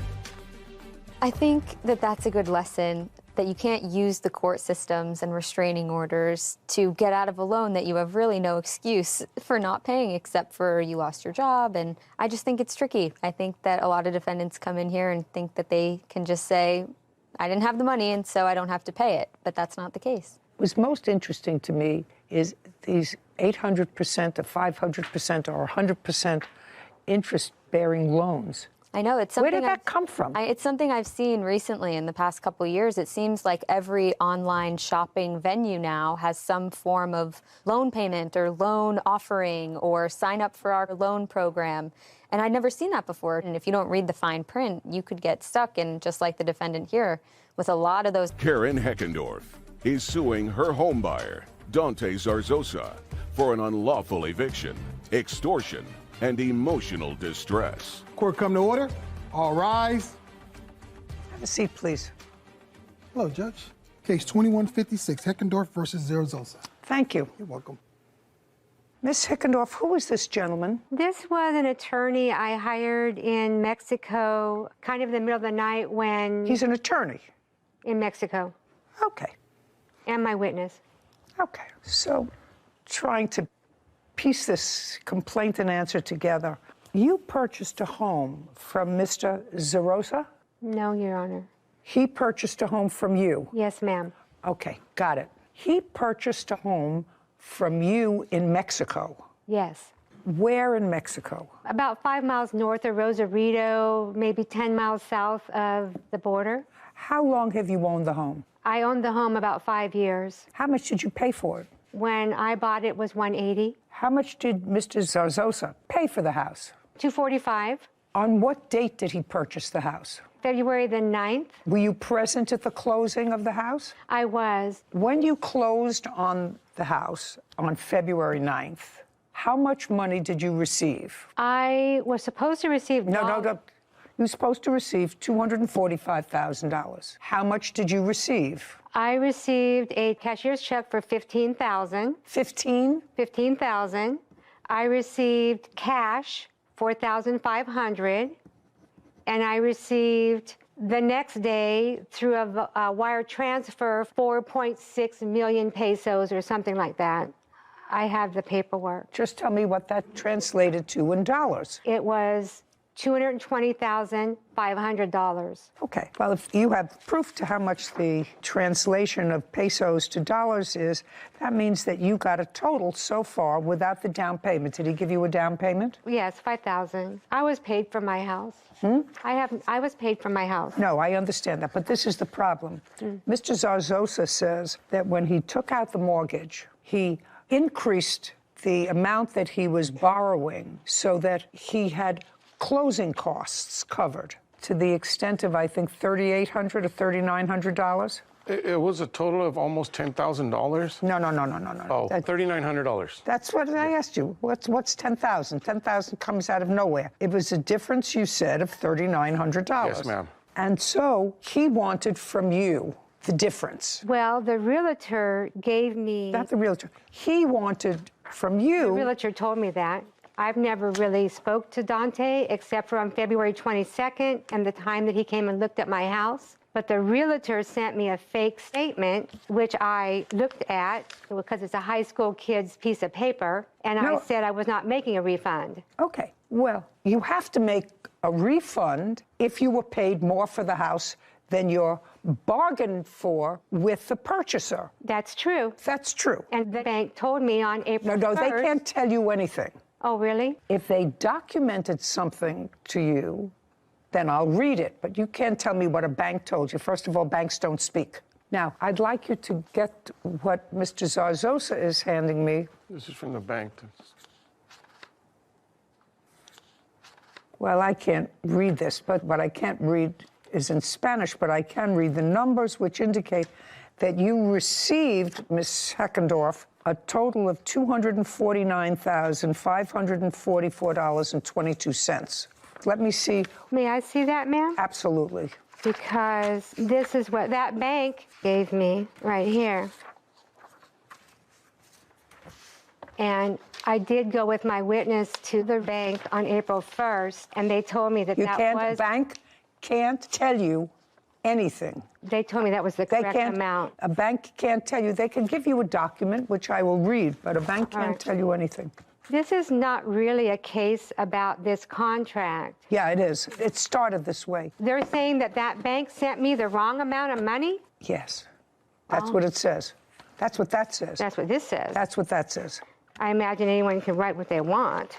I think that that's a good lesson, that you can't use the court systems and restraining orders to get out of a loan that you have really no excuse for not paying except for you lost your job. And I just think it's tricky. I think that a lot of defendants come in here and think that they can just say, I didn't have the money and so I don't have to pay it. But that's not the case. What's most interesting to me is these 800% or 500% or 100% interest-bearing loans. I know, it's something. Where did that come from? It's something I've seen recently in the past couple of years. It seems like every online shopping venue now has some form of loan payment or loan offering or sign up for our loan program. And I'd never seen that before. And if you don't read the fine print, you could get stuck in, just like the defendant here, with a lot of those. Karen Heckendorf is suing her homebuyer, Dante Zarzosa, for an unlawful eviction, extortion, and emotional distress. Court come to order. All rise. Have a seat, please. Hello, Judge. Case 2156, Heckendorf versus Zarzosa. Thank you. You're welcome. Miss Heckendorf, who is this gentleman? This was an attorney I hired in Mexico, kind of in the middle of the night when... He's an attorney? In Mexico. Okay. And my witness. Okay. So, trying to piece this complaint and answer together. You purchased a home from Mr. Zarzosa? No, Your Honor. He purchased a home from you? Yes, ma'am. Okay, got it. He purchased a home from you in Mexico? Yes. Where in Mexico? About 5 miles north of Rosarito, maybe 10 miles south of the border. How long have you owned the home? I owned the home about 5 years. How much did you pay for it? When I bought it was $180. How much did Mr. Zarzosa pay for the house? $245. On what date did he purchase the house? February the 9th. Were you present at the closing of the house? I was. When you closed on the house on February 9th, how much money did you receive? I was supposed to receive... No. You were supposed to receive $245,000. How much did you receive? I received a cashier's check for $15,000. 15? $15,000. I received cash, $4,500. And I received the next day through a wire transfer 4.6 million pesos or something like that. I have the paperwork. Just tell me what that translated to in dollars. It was $220,500. Okay. Well, if you have proof to how much the translation of pesos to dollars is, that means that you got a total so far without the down payment. Did he give you a down payment? Yes, $5,000. I was paid for my house. I was paid for my house. No, I understand that, but this is the problem. Mr. Zarzosa says that when he took out the mortgage, he increased the amount that he was borrowing so that he had closing costs covered to the extent of, I think, $3,800 or $3,900. It was a total of almost $10,000. No. Oh, $3,900. That's what I asked you. What's $10,000? $10,000 comes out of nowhere. It was a difference, you said, of $3,900. Yes, ma'am. And so he wanted from you the difference. Well, the realtor gave me... Not the realtor. He wanted from you... The realtor told me that. I've never really spoke to Dante except for on February 22nd and the time that he came and looked at my house. But the realtor sent me a fake statement, which I looked at because it's a high school kid's piece of paper, and I said I was not making a refund. Okay. Well, you have to make a refund if you were paid more for the house than you're bargained for with the purchaser. That's true. That's true. And the bank told me on April 1st... No, they can't tell you anything. Oh, really? If they documented something to you, then I'll read it. But you can't tell me what a bank told you. First of all, banks don't speak. Now, I'd like you to get what Mr. Zarzosa is handing me. This is from the bank. Well, I can't read this, but what I can't read is in Spanish, but I can read the numbers which indicate that you received, Ms. Heckendorf, a total of $249,544.22. Let me see. May I see that, ma'am? Absolutely. Because this is what that bank gave me right here. And I did go with my witness to the bank on April 1st, and they told me that A bank can't tell you anything. They told me that was the correct amount. A bank can't tell you. They can give you a document, which I will read, but a bank can't tell you anything. This is not really a case about this contract. Yeah, it is. It started this way. They're saying that that bank sent me the wrong amount of money? Yes. That's what it says. That's what that says. That's what this says. That's what that says. I imagine anyone can write what they want,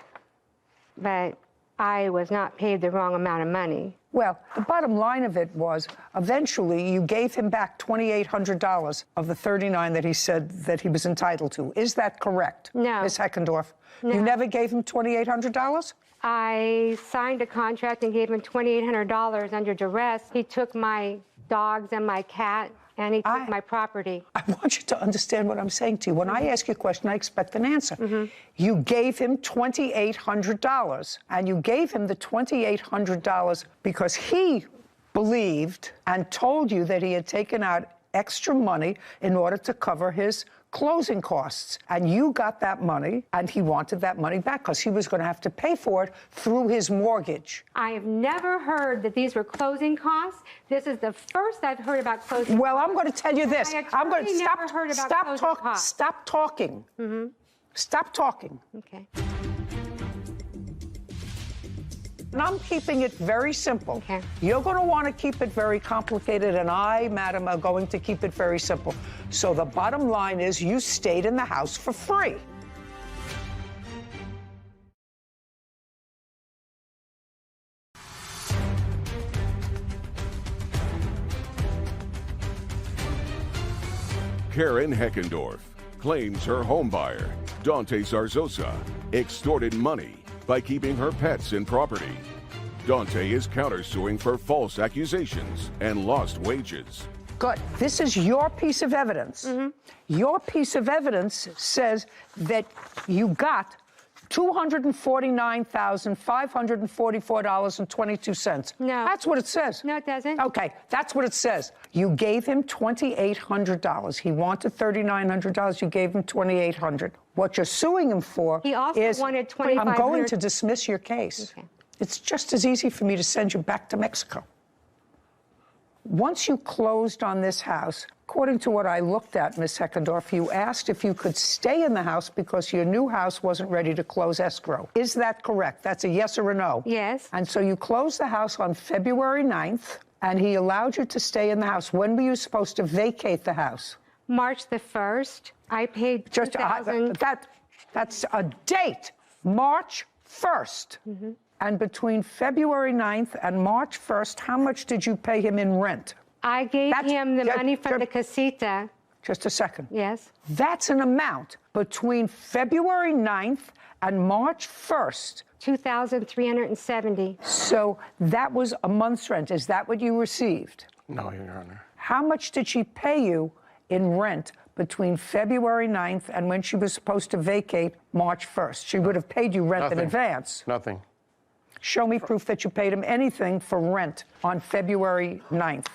but I was not paid the wrong amount of money. Well, the bottom line of it was, eventually you gave him back $2,800 of the $39,000 that he said that he was entitled to. Is that correct, No. Ms. Heckendorf? No. You never gave him $2,800? I signed a contract and gave him $2,800 under duress. He took my dogs and my cat, and he took my property. I want you to understand what I'm saying to you. When I ask you a question, I expect an answer. You gave him $2,800, and you gave him the $2,800 because he believed and told you that he had taken out extra money in order to cover his closing costs. And you got that money, and he wanted that money back because he was going to have to pay for it through his mortgage. I have never heard that these were closing costs. This is the first I've heard about closing Well, costs. I'm going to tell you this. I'm going to never heard about closing costs. Stop talking. Stop talking. Okay. And I'm keeping it very simple. Okay. You're going to want to keep it very complicated, and I, madam, are going to keep it very simple. So the bottom line is you stayed in the house for free. Karen Heckendorf claims her homebuyer, Dante Zarzosa, extorted money by keeping her pets and property. Dante is countersuing for false accusations and lost wages. Good. This is your piece of evidence. Your piece of evidence says that you got $249,544.22. No. That's what it says. No, it doesn't. Okay, that's what it says. You gave him $2,800. He wanted $3,900. You gave him $2,800. What you're suing him for He also is... wanted I'm going $2,500. to dismiss your case. Okay. It's just as easy for me to send you back to Mexico. once you closed on this house, according to what I looked at, Ms. Heckendorf, you asked if you could stay in the house because your new house wasn't ready to close escrow. Is that correct? That's a yes or a no? Yes. And so you closed the house on February 9th, and he allowed you to stay in the house. When were you supposed to vacate the house? March the 1st. I paid Just that's a date, March 1st. And between February 9th and March 1st, how much did you pay him in rent? I gave him the money from the casita. Just a second. Yes. That's an amount between February 9th and March 1st. $2,370. So that was a month's rent. Is that what you received? No, Your Honor. How much did she pay you in rent between February 9th and when she was supposed to vacate March 1st? She would have paid you rent in advance. Nothing. Show me proof that you paid him anything for rent on February 9th.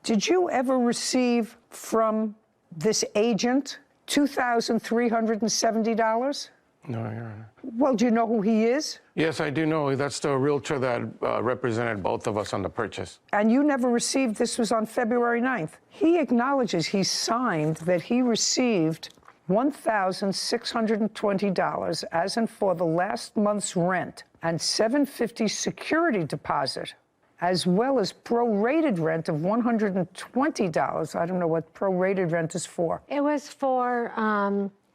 Did you ever receive from this agent $2,370? No, Your Honor. Well, do you know who he is? Yes, I do know. That's the realtor that represented both of us on the purchase. And you never received, this was on February 9th. He acknowledges, he signed that he received $1,620 as in for the last month's rent and $750 security deposit, as well as prorated rent of $120. I don't know what prorated rent is for. It was for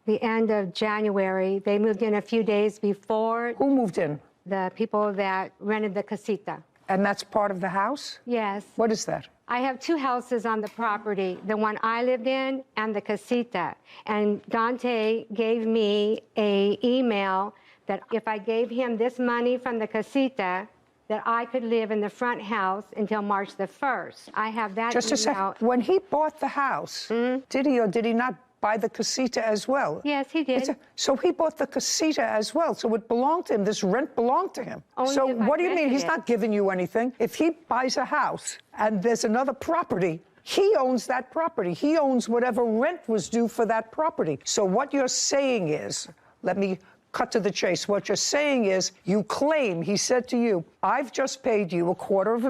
the end of January. They moved in a few days before. Who moved in? The people that rented the casita. And that's part of the house? Yes. What is that? I have two houses on the property, the one I lived in and the casita. And Dante gave me an email that if I gave him this money from the casita, that I could live in the front house until March the 1st. I have that Just a second. When he bought the house, did he or did he not buy the casita as well? Yes, he did. So he bought the casita as well. So it belonged to him. This rent belonged to him. Only So if I what do you mean? rented He's it. not giving you anything. If he buys a house and there's another property, he owns that property. He owns whatever rent was due for that property. So what you're saying is, let me cut to the chase. What you're saying is, you claim, he said to you, I've just paid you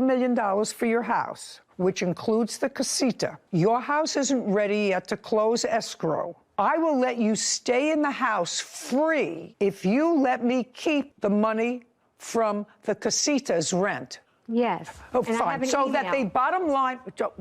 $250,000 for your house, which includes the casita. Your house isn't ready yet to close escrow. I will let you stay in the house free if you let me keep the money from the casita's rent. Yes. Oh, And I have fine. an So that the email. bottom line,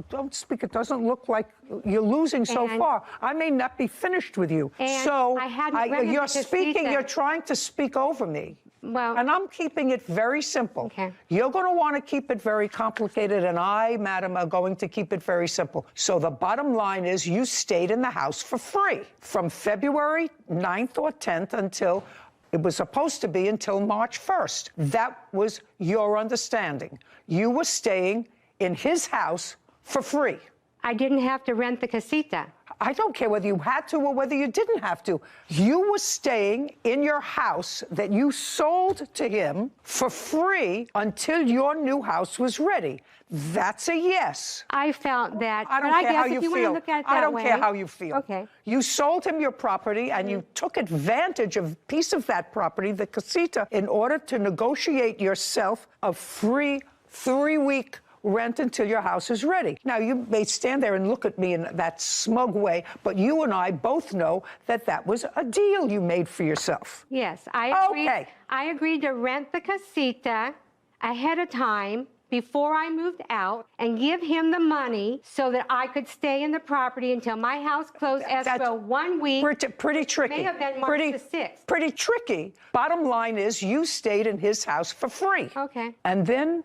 don't speak, it doesn't look like you're losing so And- far. I may not be finished with you. And So I hadn't rented you're the speaking, casita. you're trying to speak over me. Well, And I'm keeping it very simple. Okay. You're going to want to keep it very complicated, and I, madam, are going to keep it very simple. So the bottom line is you stayed in the house for free from February 9th or 10th until it was supposed to be until March 1st. That was your understanding. You were staying in his house for free. I didn't have to rent the casita. I don't care whether you had to or whether you didn't have to. You were staying in your house that you sold to him for free until your new house was ready. That's a yes. I felt that. I don't but care guess how if you you want to feel. look at it I that don't way, care how you feel. Okay. You sold him your property and you took advantage of a piece of that property, the casita, in order to negotiate yourself a free 3-week rent until your house is ready. Now, you may stand there and look at me in that smug way, but you and I both know that that was a deal you made for yourself. Yes, I agreed. Okay. I agreed to rent the casita ahead of time before I moved out and give him the money so that I could stay in the property until my house closed escrow 1 week. Pretty tricky. May have been March the 6th. Pretty tricky. Bottom line is you stayed in his house for free. Okay. And then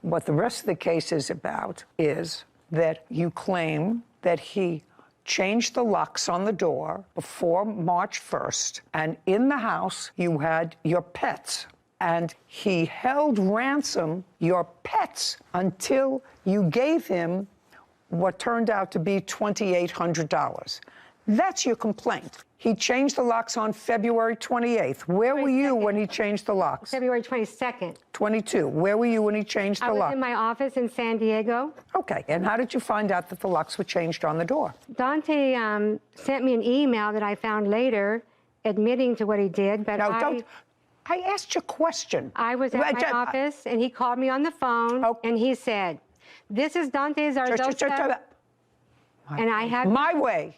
what the rest of the case is about is that you claim that he changed the locks on the door before March 1st, and in the house you had your pets. And he held ransom your pets until you gave him what turned out to be $2,800. That's your complaint. He changed the locks on February 28th. Where were you when he changed the locks? February 22nd. 22. Where were you when he changed the I was lock? in my office in San Diego. Okay. And how did you find out that the locks were changed on the door? Dante sent me an email that I found later admitting to what he did, but I asked you a question. I was at my office, and he called me on the phone, and he said, "This is Dante Zarzosa, and I have..." My way.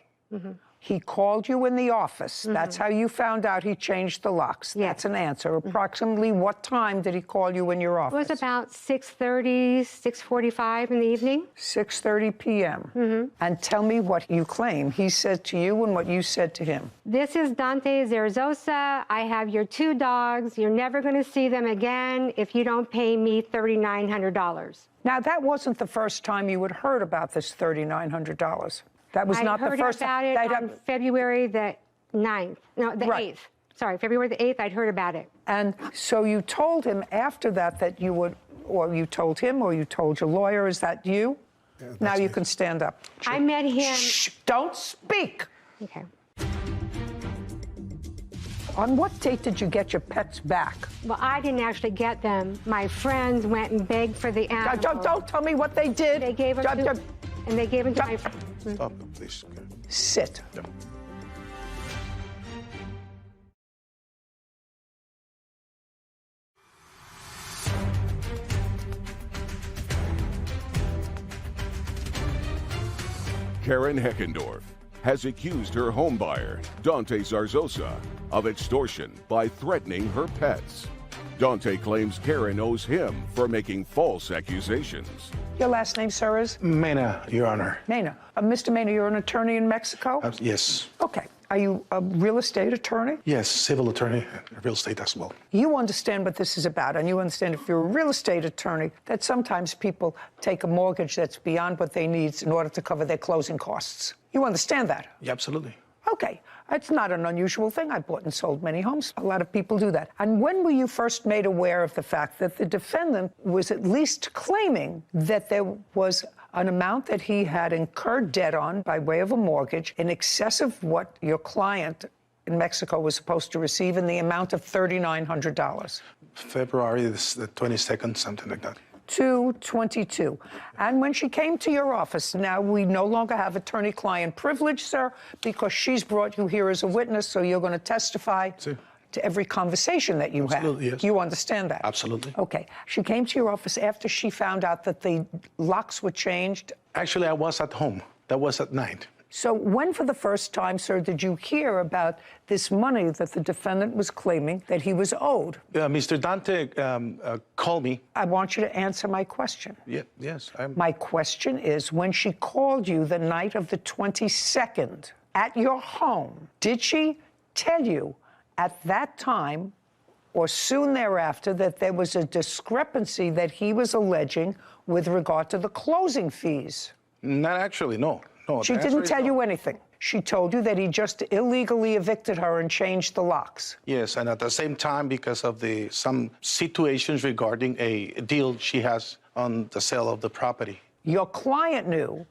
He called you in the office. That's how you found out he changed the locks. That's an answer. Approximately what time did he call you in your It office? was about 6:30, 6:45 in the evening. 6:30 p.m. And tell me what you claim he said to you and what you said to him. "This is Dante Zarzosa. I have your 2 dogs. You're never going to see them again if you don't pay me $3,900. Now, that wasn't the first time you had heard about this $3,900. That was not the first time. I heard about it on February the 9th. No, the 8th. Sorry, February the 8th, I'd heard about it. And so you told him after that you would, or you told him, or you told your lawyer, is that you? Yeah, now you can stand up. I met him. Shh, don't speak. Okay. On what date did you get your pets back? Well, I didn't actually get them. My friends went and begged for the animals. Don't tell me what they did. They gave them and they gave them to my friends. Stop, please. Okay. Sit. Yep. Karen Heckendorf has accused her homebuyer, Dante Zarzosa, of extortion by threatening her pets. Dante claims Karen owes him for making false accusations. Your last name, sir, is? Mena, Your Honor. Mena. Mr. Mena, you're an attorney in Mexico? Yes. Okay. Are you a real estate attorney? Yes, civil attorney, real estate as well. You understand what this is about, and you understand if you're a real estate attorney that sometimes people take a mortgage that's beyond what they need in order to cover their closing costs. You understand that? Yeah, absolutely. Okay. It's not an unusual thing. I bought and sold many homes. A lot of people do that. And when were you first made aware of the fact that the defendant was at least claiming that there was an amount that he had incurred debt on by way of a mortgage in excess of what your client in Mexico was supposed to receive in the amount of $3,900? February the 22nd, something like that. 2/22. And when she came to your office, now we no longer have attorney-client privilege, sir, because she's brought you here as a witness, so you're going to testify to every conversation that you Absolutely, had. yes. You understand that? Absolutely. Okay. She came to your office after she found out that the locks were changed. Actually, I was at home. That was at night. So when for the first time, sir, did you hear about this money that the defendant was claiming that he was owed? Mr. Dante called me. I want you to answer my question. Yeah, yes. My question is, when she called you the night of the 22nd at your home, did she tell you at that time or soon thereafter that there was a discrepancy that he was alleging with regard to the closing fees? Not actually, no. No, she didn't tell you anything. She told you that he just illegally evicted her and changed the locks. Yes, and at the same time, because of some situations regarding a deal she has on the sale of the property. Your client knew,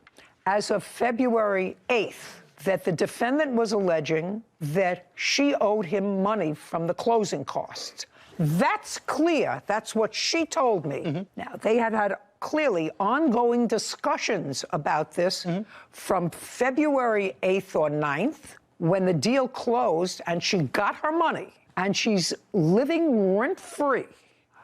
as of February 8th, that the defendant was alleging that she owed him money from the closing costs. That's clear. That's what she told me. Now, they had clearly ongoing discussions about this from February 8th or 9th, when the deal closed and she got her money and she's living rent-free.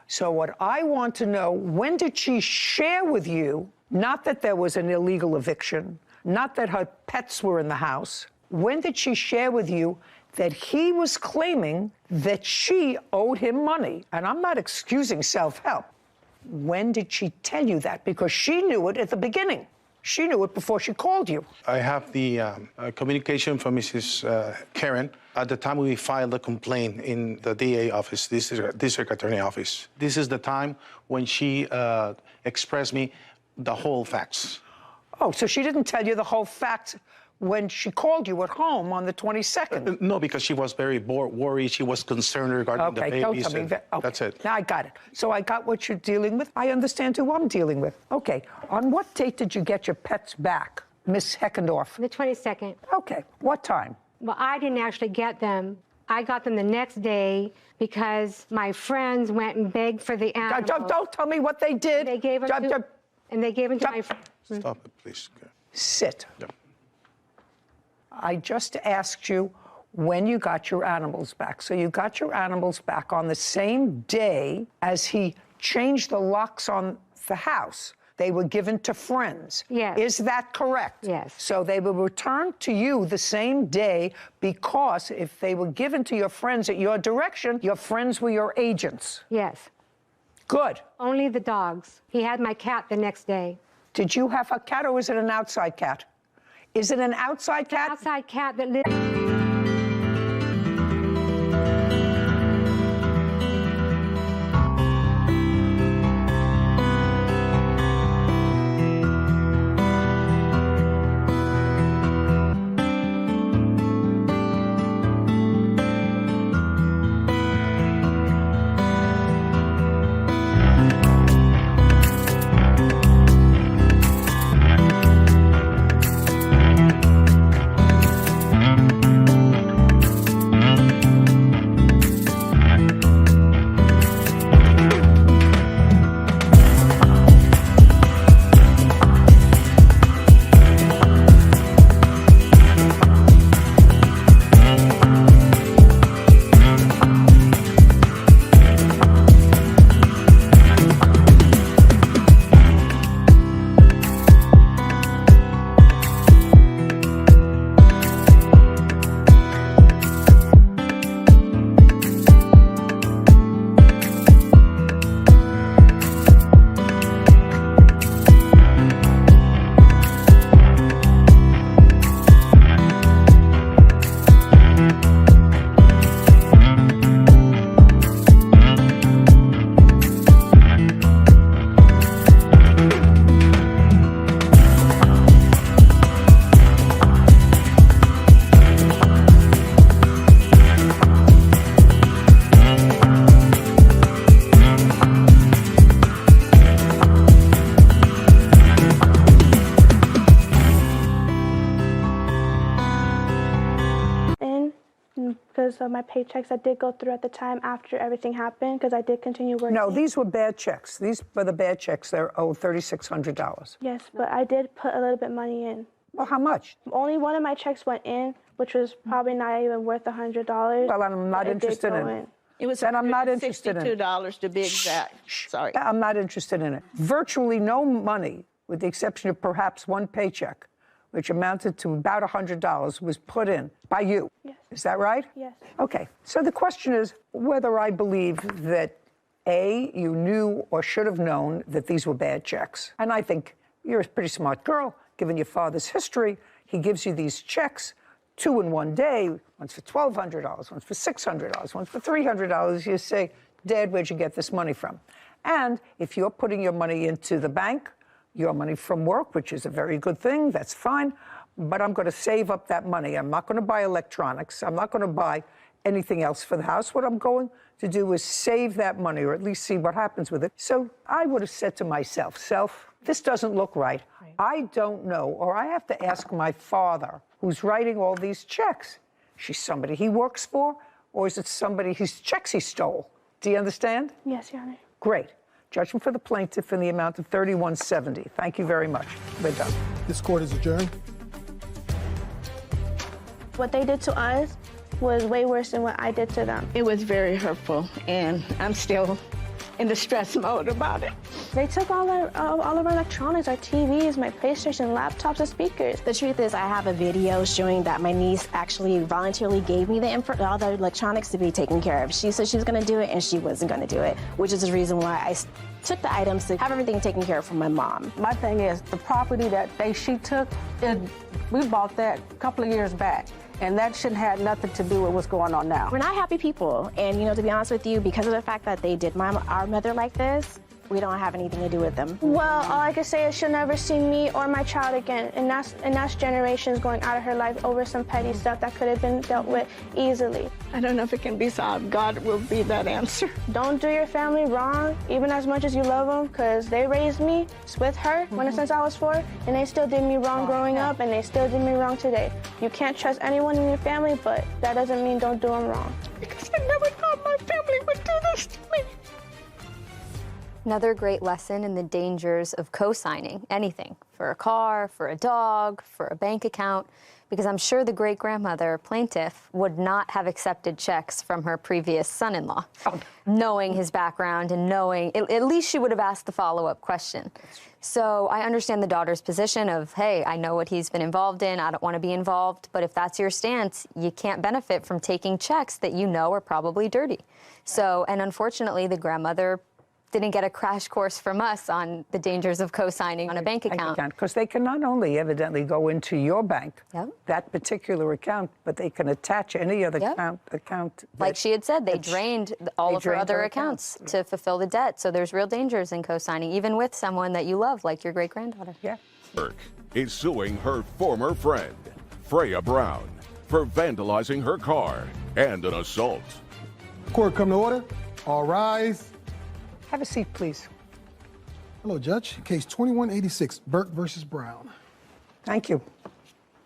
So what I want to know, when did she share with you, not that there was an illegal eviction, not that her pets were in the house, when did she share with you that he was claiming that she owed him money? And I'm not excusing self-help. When did she tell you that? Because she knew it at the beginning. She knew it before she called you. I have the communication from Mrs. Karen at the time we filed a complaint in the DA office, district attorney office. This is the time when she expressed me the whole facts. Oh, so she didn't tell you the whole facts when she called you at home on the 22nd? No, because she was very worried. She was concerned regarding the babies. Don't tell me that. Okay. That's it. Now I got it. So I got what you're dealing with. I understand who I'm dealing with. Okay. On what date did you get your pets back, Miss Heckendorf? The 22nd. Okay. What time? Well, I didn't actually get them. I got them the next day because my friends went and begged for the animals. Don't tell me what they did. They gave them to my friends. Stop it, please. Sit. Yep. I just asked you, when you got your animals back. So you got your animals back on the same day as he changed the locks on the house. They were given to friends. Yes. Is that correct? Yes. So they were returned to you the same day because if they were given to your friends at your direction, your friends were your agents. Yes. Good. Only the dogs. He had my cat the next day. Did you have a cat or was it an outside cat? Is it an outside cat? Outside cat that lived. Because of my paychecks that did go through at the time after everything happened, because I did continue working. No, these were bad checks. These were the bad checks. They're owed $3,600. Yes, but I did put a little bit money in. Well, how much? Only one of my checks went in, which was probably not even worth $100. Well, I'm not interested in it. It was I'm not interested in it. $62 to be exact. Sorry. I'm not interested in it. Virtually no money, with the exception of perhaps one paycheck, which amounted to about $100, was put in by you. Yes. Is that right? Yes. Okay. So the question is whether I believe that, A, you knew or should have known that these were bad checks. And I think you're a pretty smart girl, given your father's history. He gives you these checks, 2 in one day, one's for $1,200, one's for $600, one's for $300. You say, Dad, where'd you get this money from? And if you're putting your money into the bank, your money from work, which is a very good thing, that's fine, but I'm going to save up that money. I'm not going to buy electronics. I'm not going to buy anything else for the house. What I'm going to do is save that money, or at least see what happens with it. So I would have said to myself, this doesn't look right. I don't know, or I have to ask my father, who's writing all these checks. She's somebody he works for, or is it somebody whose checks he stole? Do you understand? Yes, Your Honor. Great. Judgment for the plaintiff in the amount of $3,170. Thank you very much. We're done. This court is adjourned. What they did to us was way worse than what I did to them. It was very hurtful, and I'm still in the stress mode about it. They took all of our electronics, our TVs, my PlayStation, laptops, and speakers. The truth is, I have a video showing that my niece actually voluntarily gave me all the electronics to be taken care of. She said she was going to do it, and she wasn't going to do it, which is the reason why I took the items to have everything taken care of from my mom. My thing is, the property that she took, we bought that a couple of years back. And that shouldn't have nothing to do with what's going on now. We're not happy people. And, to be honest with you, because of the fact that they did our mother like this, we don't have anything to do with them. Well, all I can say is she'll never see me or my child again. And that's generations going out of her life over some petty stuff that could have been dealt with easily. I don't know if it can be solved. God will be that answer. Don't do your family wrong, even as much as you love them, because they raised me with her since I was 4, and they still did me wrong growing up, and they still did me wrong today. You can't trust anyone in your family, but that doesn't mean don't do them wrong. Because I never thought my family would do this to me. Another great lesson in the dangers of co-signing anything for a car, for a dog, for a bank account, because I'm sure the great-grandmother plaintiff would not have accepted checks from her previous son-in-law, knowing his background and knowing, at least she would have asked the follow-up question. So I understand the daughter's position of, hey, I know what he's been involved in, I don't want to be involved, but if that's your stance, you can't benefit from taking checks that you know are probably dirty. So, and unfortunately, the grandmother didn't get a crash course from us on the dangers of co-signing on a bank account. Because they can not only evidently go into your bank, that particular account, but they can attach any other account. Like she had said, they drained all of her other accounts to fulfill the debt. So there's real dangers in co-signing, even with someone that you love, like your great-granddaughter. Burke is suing her former friend, Freya Brown, for vandalizing her car and an assault. Court come to order. All rise. Have a seat, please. Hello, Judge. Case 2186, Burke versus Brown. Thank you.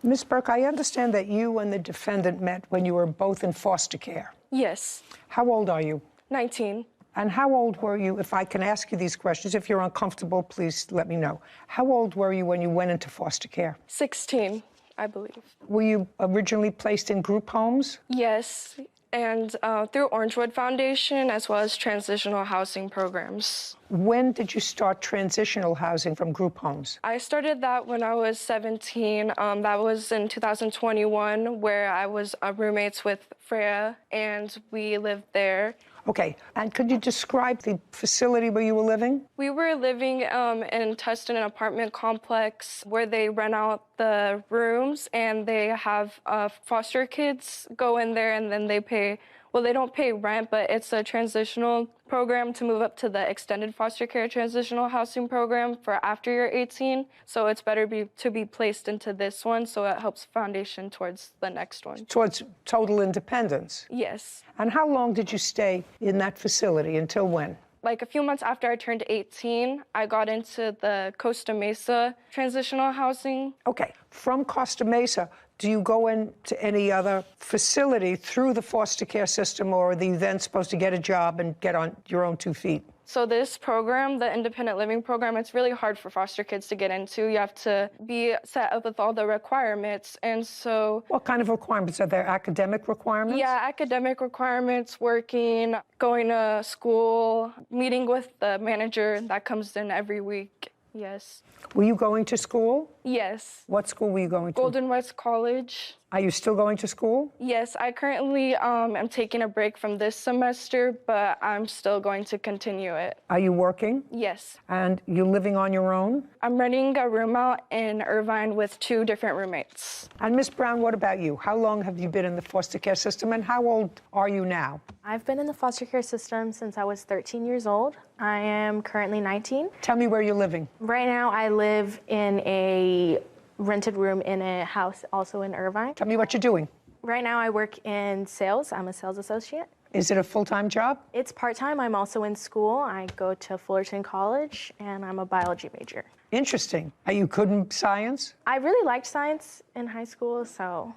Ms. Burke, I understand that you and the defendant met when you were both in foster care. Yes. How old are you? 19. And how old were you, if I can ask you these questions? If you're uncomfortable, please let me know. How old were you when you went into foster care? 16, I believe. Were you originally placed in group homes? Yes, and through Orangewood Foundation, as well as transitional housing programs. When did you start transitional housing from group homes? I started that when I was 17. That was in 2021, where I was roommates with Freya, and we lived there. Okay, and could you describe the facility where you were living? We were living in Tustin, an apartment complex where they rent out the rooms and they have foster kids go in there and then they pay, well, they don't pay rent, but it's a transitional program to move up to the extended foster care transitional housing program for after you're 18. So it's better to be placed into this one, so it helps foundation towards the next one. Towards total independence? Yes. And how long did you stay in that facility? Until when? Like a few months after I turned 18, I got into the Costa Mesa transitional housing. Okay, from Costa Mesa, do you go into any other facility through the foster care system, or are you then supposed to get a job and get on your own 2 feet? So this program, the independent living program, it's really hard for foster kids to get into. You have to be set up with all the requirements, and so... What kind of requirements? Are there academic requirements? Yeah, academic requirements, working, going to school, meeting with the manager that comes in every week. Yes. Were you going to school? Yes. What school were you going to? Golden West College. Are you still going to school? Yes, I currently am taking a break from this semester, but I'm still going to continue it. Are you working? Yes. And you living on your own? I'm renting a room out in Irvine with 2 different roommates. And Miss Brown, what about you? How long have you been in the foster care system, and how old are you now? I've been in the foster care system since I was 13 years old. I am currently 19. Tell me where you're living. Right now, I live in a rented room in a house also in Irvine. Tell me what you're doing. Right now, I work in sales. I'm a sales associate. Is it a full-time job? It's part-time. I'm also in school. I go to Fullerton College, and I'm a biology major. Interesting. Are you good in science? I really liked science in high school, so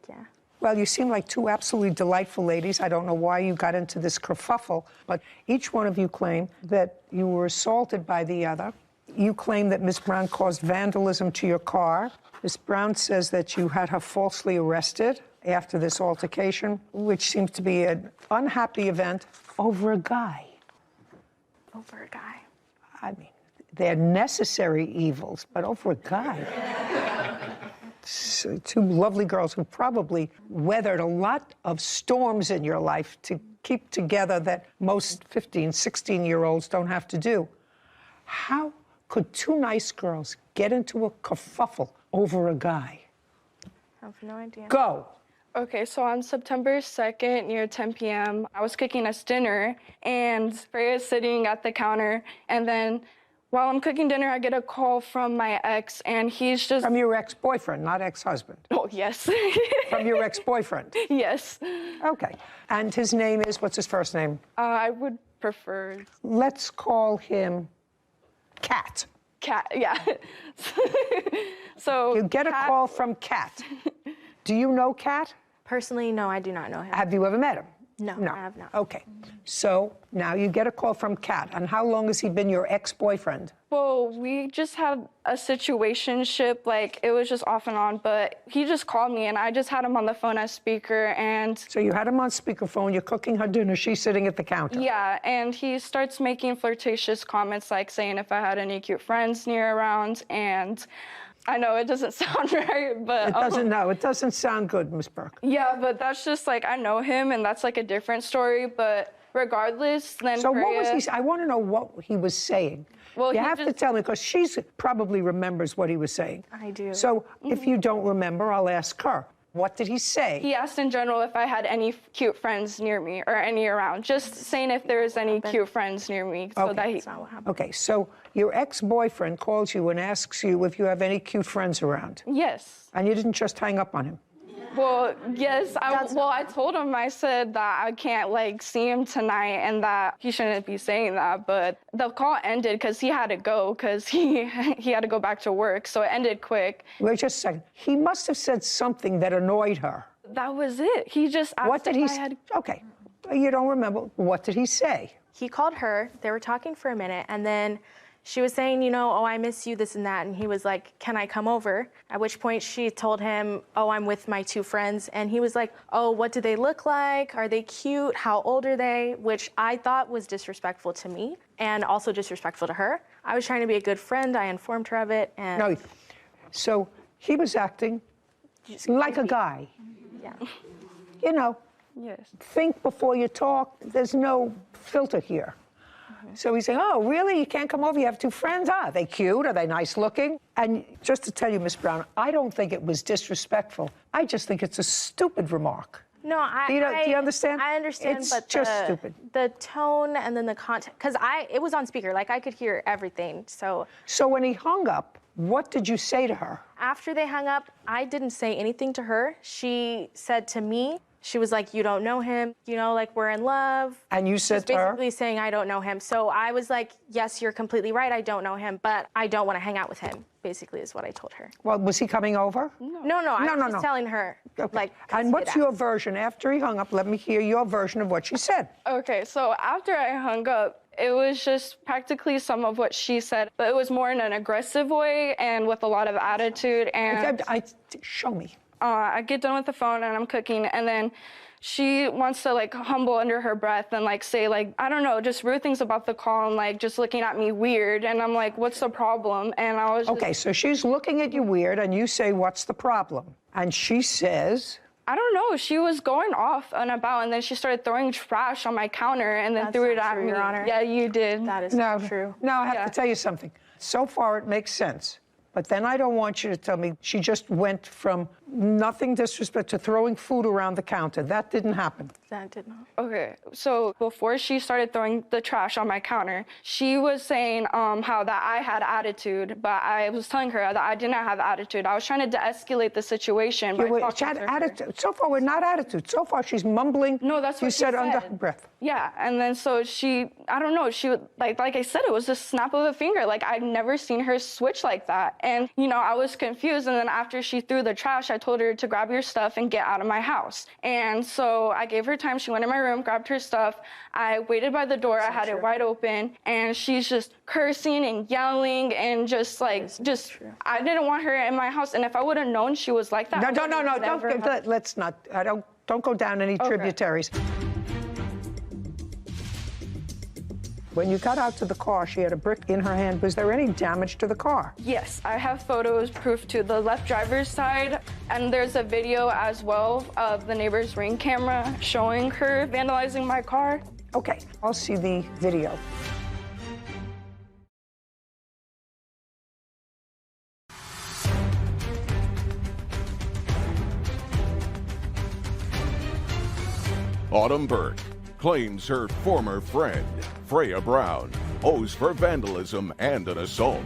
yeah. Well, you seem like 2 absolutely delightful ladies. I don't know why you got into this kerfuffle, but each one of you claim that you were assaulted by the other. You claim that Ms. Brown caused vandalism to your car. Ms. Brown says that you had her falsely arrested after this altercation, which seems to be an unhappy event over a guy. Over a guy. I mean, they're necessary evils, but over a guy. 2 lovely girls who probably weathered a lot of storms in your life to keep together that most 15, 16-year-olds don't have to do. How could 2 nice girls get into a kerfuffle over a guy? I have no idea. Go. Okay, so on September 2nd, near 10 p.m., I was cooking us dinner, and Freya's sitting at the counter, and then while I'm cooking dinner, I get a call from my ex, and he's just... From your ex-boyfriend, not ex-husband? Oh, yes. From your ex-boyfriend? Yes. Okay. And his name is, what's his first name? I would prefer... Let's call him Cat. Cat, yeah. So you get a call from Cat. Do you know Cat? Personally, no, I do not know him. Have you ever met him? No, No. I have not. Okay. So now you get a call from Kat. And how long has he been your ex-boyfriend? Well, we just had a situationship, like it was just off and on, but he just called me and I just had him on the phone as speaker and... So you had him on speakerphone, you're cooking her dinner, she's sitting at the counter. Yeah, and he starts making flirtatious comments like saying if I had any cute friends near around, and I know it doesn't sound right, but... It doesn't sound good, Miss Burke. Yeah, but that's just like, I know him and that's like a different story, but regardless, then So what was Freya- he, I want to know what he was saying. Well, you he have to just- tell me, because she probably remembers what he was saying. I do. So if you don't remember, I'll ask her. What did he say? He asked in general if I had any cute friends near me or any around, just saying if there was any cute friends near me. So that he... Okay, so your ex-boyfriend calls you and asks you if you have any cute friends around. Yes. And you didn't just hang up on him. Well, yes. I told him, I said that I can't like see him tonight and that he shouldn't be saying that. But the call ended because he had to go because he had to go back to work. So it ended quick. Wait just a second. He must have said something that annoyed her. That was it. He just asked What did he if I say? had... Okay. You don't remember. What did he say? He called her. They were talking for a minute, and then she was saying, you know, oh, I miss you, this and that. And he was like, can I come over? At which point she told him, oh, I'm with my two friends. And he was like, oh, what do they look like? Are they cute? How old are they? Which I thought was disrespectful to me and also disrespectful to her. I was trying to be a good friend. I informed her of it. And No. So he was acting like a guy. Yeah. You know, yes. Think before you talk. There's no filter here. So he's saying, oh, really? You can't come over? You have two friends? Are they cute? Are they nice looking? And just to tell you, Miss Brown, I don't think it was disrespectful. I just think it's a stupid remark. No, Do you understand? I understand, It's but just stupid. The tone and then the content, because it was on speaker, like I could hear everything. So when he hung up, what did you say to her? after they hung up, I didn't say anything to her. She said to me, she was like, you don't know him, you know, like we're in love. And you said to her? Basically saying, I don't know him. So I was like, yes, you're completely right. I don't know him, but I don't want to hang out with him, basically is what I told her. Well, was he coming over? No, I was just telling her, like. And what's your version? After he hung up, let me hear your version of what she said. Okay, so after I hung up, it was just practically some of what she said, but it was more in an aggressive way and with a lot of attitude. And show me. I get done with the phone and I'm cooking, and then she wants to like humble under her breath and like say like, I don't know, just rude things about the call and like just looking at me weird. And I'm like, what's the problem? And I was Okay, so she's looking at you weird and you say, what's the problem? And she says? I don't know. She was going off and about, and then she started throwing trash on my counter and then threw it at me. Your Honor. Yeah, you did. That is No, true. No, I have to tell you something. So far, it makes sense. But then I don't want you to tell me she just went from nothing disrespect to throwing food around the counter. That didn't happen. That did not. Okay, so before she started throwing the trash on my counter, she was saying how that I had attitude, but I was telling her that I didn't have attitude. I was trying to de-escalate the situation by talking to her. Attitude. So far, we're not attitude. So far, she's mumbling. No, that's what you she said said. under her breath. Yeah, and then so she, I don't know, she would, like I said, it was a snap of a finger. Like, I'd never seen her switch like that. And, you know, I was confused. And then after she threw the trash, I told her to grab your stuff and get out of my house. And so I gave her time. She went in my room, grabbed her stuff. I waited by the door. I had it wide open. And she's just cursing and yelling and just like, I didn't want her in my house. And if I would have known she was like that. No, let's not. Don't go down any tributaries. When you got out to the car, she had a brick in her hand. Was there any damage to the car? Yes, I have photos, proof to the left driver's side, and there's a video as well of the neighbor's Ring camera showing her vandalizing my car. Okay, I'll see the video. Autumn Burke claims her former friend, Freya Brown, owes for vandalism and an assault.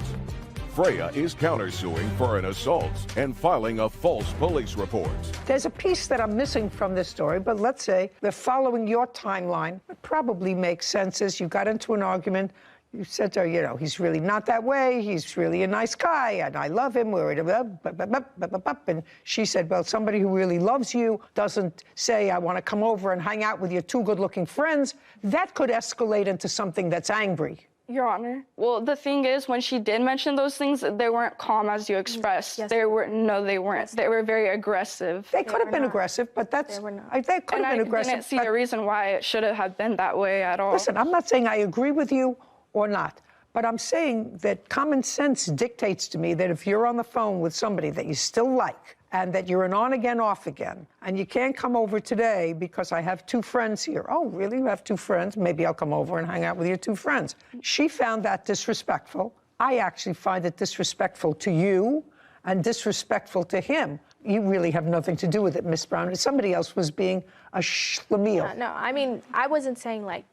Freya is countersuing for an assault and filing a false police report. There's a piece that I'm missing from this story, but let's say they're following your timeline. It probably makes sense as you got into an argument, You said to her, you know, he's really not that way. He's really a nice guy, and I love him. And she said, well, somebody who really loves you doesn't say, I want to come over and hang out with your two good-looking friends. That could escalate into something that's angry. Your Honor. Well, the thing is, when she did mention those things, they weren't calm as you expressed. Yes. They were, no, they weren't. They were very aggressive. They could have been aggressive, but that's, they could have been aggressive. I didn't see a reason why it should have been that way at all. Listen, I'm not saying I agree with you or not, but I'm saying that common sense dictates to me that if you're on the phone with somebody that you still like, and that you're an on-again, off-again, and you can't come over today because I have two friends here. Oh, really? You have two friends? Maybe I'll come over and hang out with your two friends. She found that disrespectful. I actually find it disrespectful to you and disrespectful to him. You really have nothing to do with it, Miss Brown. Somebody else was being a schlemiel. No, I mean, I wasn't saying like...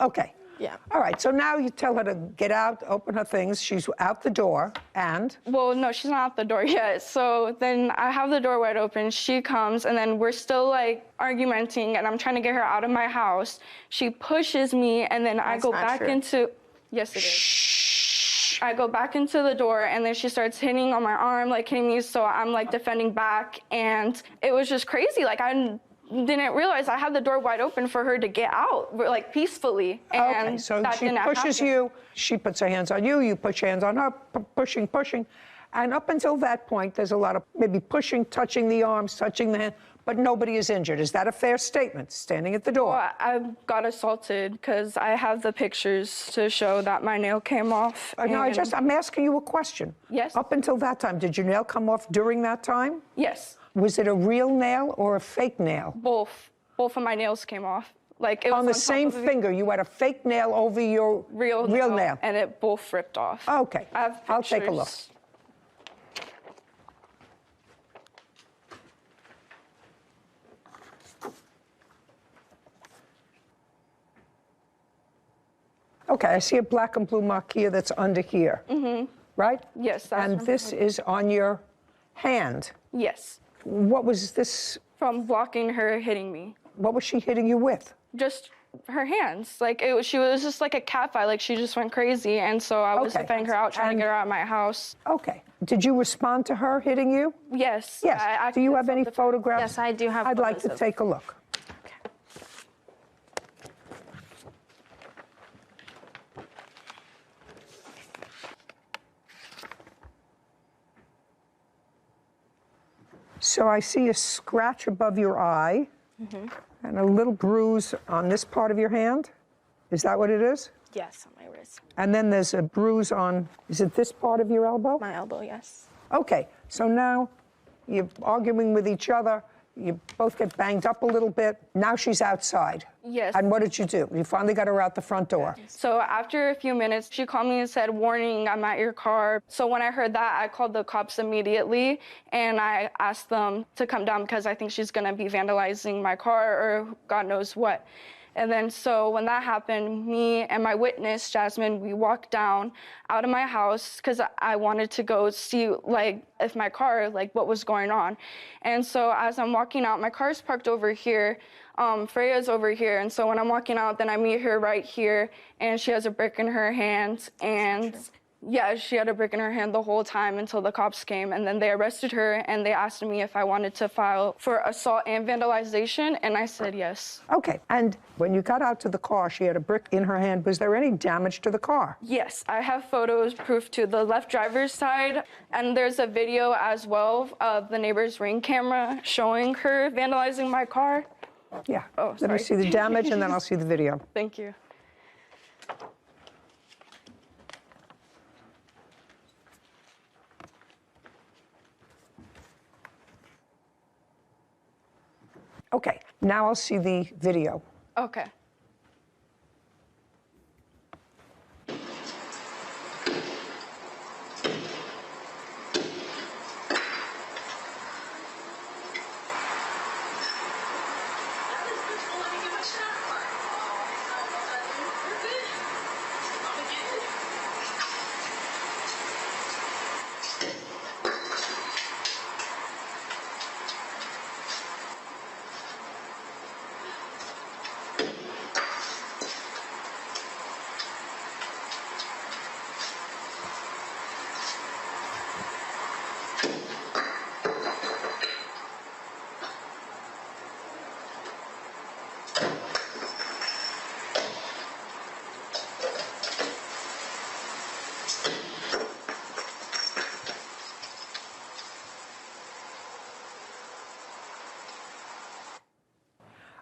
Okay. Yeah. All right, so now you tell her to get out, open her things. She's out the door, and? Well, no, she's not out the door yet. So then I have the door wide open. She comes, and then we're still, like, argumenting, and I'm trying to get her out of my house. She pushes me, and then I go back into... Yes, it is. I go back into the door, and then she starts hitting on my arm, like, hitting me, so I'm, like, defending back, and it was just crazy. Like, I didn't realize I had the door wide open for her to get out, like, peacefully. And okay, so that she didn't pushes happen. you, she puts her hands on you, you put your hands on her, pushing. And up until that point, there's a lot of maybe pushing, touching the arms, touching the hand, but nobody is injured. Is that a fair statement, standing at the door? Well, I got assaulted because I have the pictures to show that my nail came off. No, I'm asking you a question. Yes. Up until that time, did your nail come off during that time? Yes. Was it a real nail or a fake nail? Both of my nails came off. Like, it was on the same finger. You had a fake nail over your real nail. And it both ripped off. Okay. I'll take a look. Okay, I see a black and blue mark here that's under here. Mm-hmm. Right? Yes. And this is on your hand. Yes. What was this? From blocking her hitting me. What was she hitting you with? Just her hands. Like, she was just like a cat fight. Like, she just went crazy. And so I was defending her out, trying to get her out of my house. Okay. Did you respond to her hitting you? Yes. Yes. Do you have any photographs? Yes, I do have I'd like to take a look. So I see a scratch above your eye and a little bruise on this part of your hand. Is that what it is? Yes, on my wrist. And then there's a bruise on, is it this part of your elbow? My elbow, yes. Okay, so now you're arguing with each other. You both get banged up a little bit. Now she's outside. Yes. And what did you do? You finally got her out the front door. So after a few minutes, she called me and said, "Warning, I'm at your car." So when I heard that, I called the cops immediately, and I asked them to come down because I think she's gonna be vandalizing my car or God knows what. And then so when that happened, me and my witness, Jasmine, we walked down out of my house because I wanted to go see, like, if my car, like, what was going on. And so as I'm walking out, my car's parked over here. Freya's over here. And so when I'm walking out, then I meet her right here, and she has a brick in her hand. And yeah, she had a brick in her hand the whole time until the cops came, and then they arrested her, and they asked me if I wanted to file for assault and vandalization, and I said yes. Okay, and when you got out to the car, she had a brick in her hand. Was there any damage to the car? Yes, I have photos, proof to the left driver's side, and there's a video as well of the neighbor's Ring camera showing her vandalizing my car. Yeah, oh, let me see the damage, and then I'll see the video. Thank you. Okay, now I'll see the video. Okay.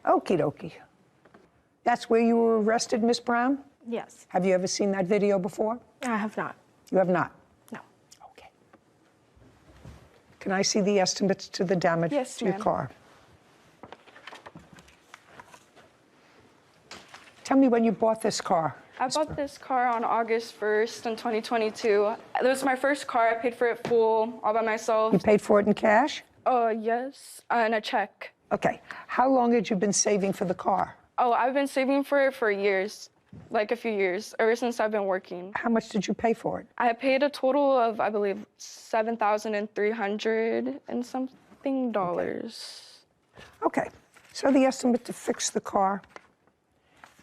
Okie dokie. That's where you were arrested, Miss Brown? Yes. Have you ever seen that video before? I have not. You have not? No. Okay. Can I see the estimates to the damage Yes, to your ma'am. car? Tell me when you bought this car. I bought this car on August 1st in 2022. It was my first car. I paid for it full, all by myself. You paid for it in cash? Yes, and a check. Okay. How long had you been saving for the car? Oh, I've been saving for it for years, like a few years, ever since I've been working. How much did you pay for it? I paid a total of, I believe, $7,300 and something dollars. Okay. So the estimate to fix the car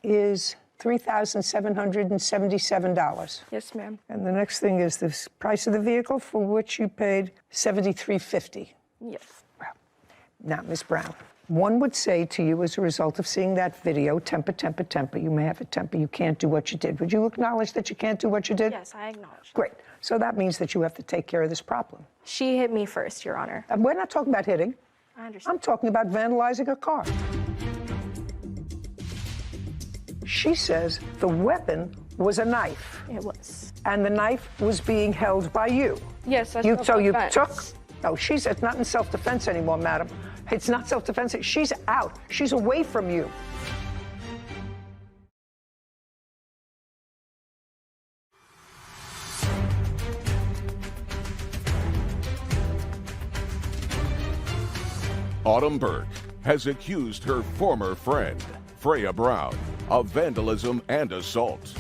is $3,777. Yes, ma'am. And the next thing is the price of the vehicle, for which you paid $7,350. Yes. Now, Ms. Brown, one would say to you as a result of seeing that video, temper, temper, temper, you may have a temper, you can't do what you did. Would you acknowledge that you can't do what you did? Yes, I acknowledge. Great. So that means that you have to take care of this problem. She hit me first, Your Honor. And we're not talking about hitting. I understand. I'm talking about vandalizing a car. She says the weapon was a knife. It was. And the knife was being held by you. Yes, that's So you self-defense. took. No, it's not in self-defense anymore, madam. It's not self-defense. She's out. She's away from you. Autumn Burke has accused her former friend, Freya Brown, of vandalism and assault.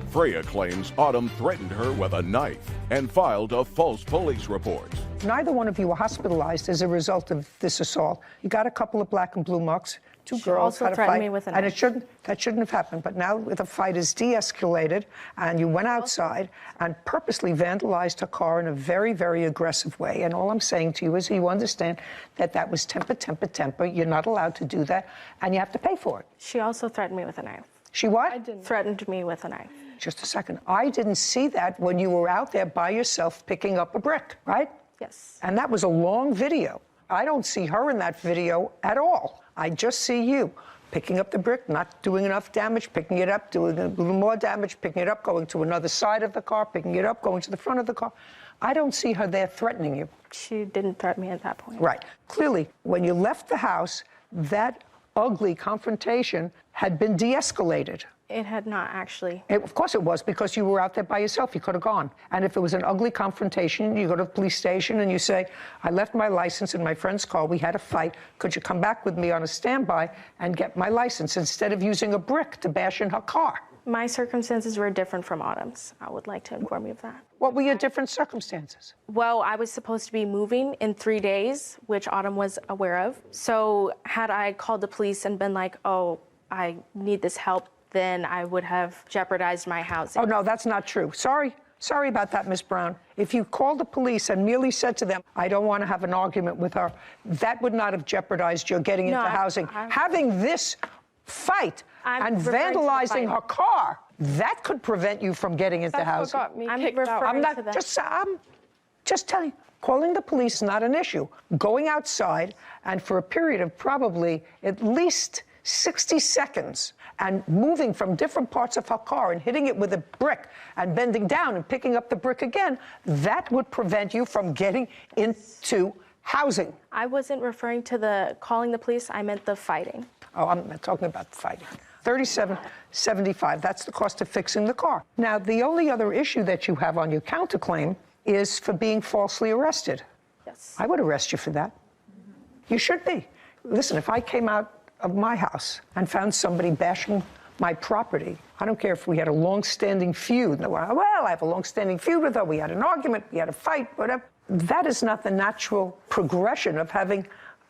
Freya claims Autumn threatened her with a knife and filed a false police report. Neither one of you were hospitalized as a result of this assault. You got a couple of black and blue marks. Two girls also had a threatened fight, me with a and knife. that shouldn't have happened. But now the fight is de-escalated, and you went outside and purposely vandalized her car in a very, very aggressive way. And all I'm saying to you is, you understand that that was temper, temper, temper. You're not allowed to do that, and you have to pay for it. She also threatened me with a knife. She what? Threatened me with a knife. Just a second. I didn't see that when you were out there by yourself picking up a brick, right? Yes. And that was a long video. I don't see her in that video at all. I just see you picking up the brick, not doing enough damage, picking it up, doing a little more damage, picking it up, going to another side of the car, picking it up, going to the front of the car. I don't see her there threatening you. She didn't threaten me at that point. Right. Clearly, when you left the house, that ugly confrontation had been de-escalated. It had not actually. Of course it was, because you were out there by yourself. You could have gone. And if it was an ugly confrontation, you go to the police station and you say, I left my license in my friend's car. We had a fight. Could you come back with me on a standby and get my license, instead of using a brick to bash in her car? My circumstances were different from Autumn's. I would like to inform you of that. What were your different circumstances? Well, I was supposed to be moving in 3 days, which Autumn was aware of. So had I called the police and been like, oh, I need this help, then I would have jeopardized my housing. Oh, no, that's not true. Sorry about that, Miss Brown. If you called the police and merely said to them, I don't want to have an argument with her, that would not have jeopardized your getting into housing. Having this fight and vandalizing her car, that could prevent you from getting into housing. I'm just telling you, calling the police is not an issue. Going outside and for a period of probably at least 60 seconds and moving from different parts of her car and hitting it with a brick and bending down and picking up the brick again, that would prevent you from getting into housing. I wasn't referring to the calling the police, I meant the fighting. Oh, I'm not talking about the fighting. $37.75, that's the cost of fixing the car. Now, the only other issue that you have on your counterclaim is for being falsely arrested. Yes. I would arrest you for that. You should be. Listen, if I came out of my house and found somebody bashing my property, I don't care if we had a long-standing feud. Well, I have a long-standing feud with her. We had an argument. We had a fight, whatever. That is not the natural progression of having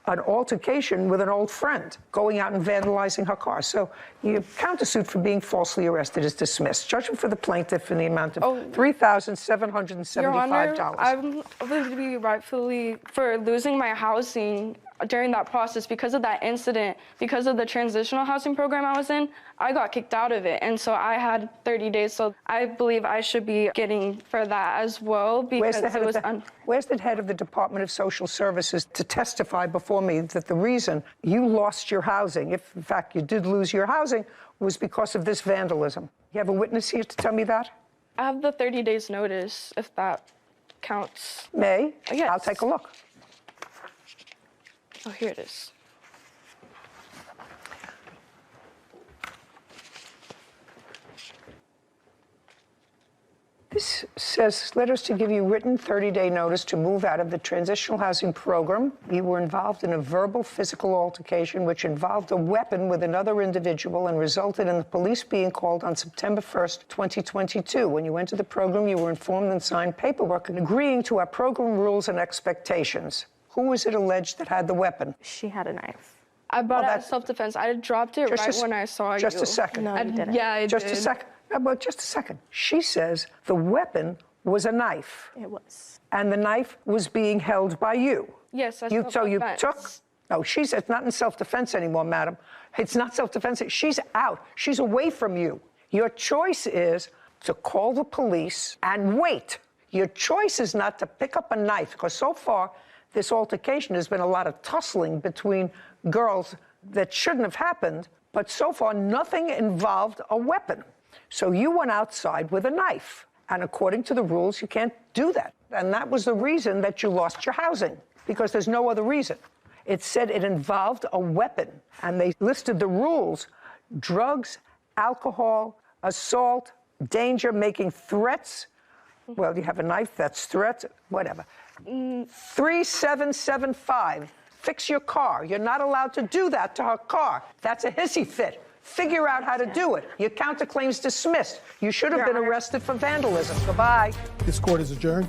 an altercation with an old friend, going out and vandalizing her car. So your countersuit for being falsely arrested is dismissed. Judgment for the plaintiff in the amount of $3,775. Your Honor, I'm going to be rightfully, for losing my housing, during that process, because of that incident, because of the transitional housing program I was in, I got kicked out of it. And so I had 30 days. So I believe I should be getting for that as well, because Where's the head of the Department of Social Services to testify before me that the reason you lost your housing, if in fact you did lose your housing, was because of this vandalism? You have a witness here to tell me that? I have the 30 days notice, if that counts. May? Yes. I'll take a look. Oh, here it is. This says, letters to give you written 30-day notice to move out of the transitional housing program. You were involved in a verbal physical altercation which involved a weapon with another individual and resulted in the police being called on September 1st, 2022. When you entered the program, you were informed and signed paperwork agreeing to our program rules and expectations. Who was it alleged that had the weapon? She had a knife. I brought it as self-defense. I dropped it right when I saw you. Just a second. No, you didn't. Yeah, I Just did. a second. But just a second. She says the weapon was a knife. It was. And the knife was being held by you. Yes, that's So you self-defense. took. No, she's it's not in self-defense anymore, madam. It's not self-defense. She's out. She's away from you. Your choice is to call the police and wait. Your choice is not to pick up a knife, because so far this altercation has been a lot of tussling between girls that shouldn't have happened, but so far nothing involved a weapon. So you went outside with a knife, and according to the rules, you can't do that. And that was the reason that you lost your housing, because there's no other reason. It said it involved a weapon, and they listed the rules: drugs, alcohol, assault, danger, making threats. Well, you have a knife, that's threats, whatever. 3775, fix your car. You're not allowed to do that to her car. That's a hissy fit. Figure out how to do it. Your counterclaim's dismissed. You should have been arrested for vandalism. Goodbye. This court is adjourned.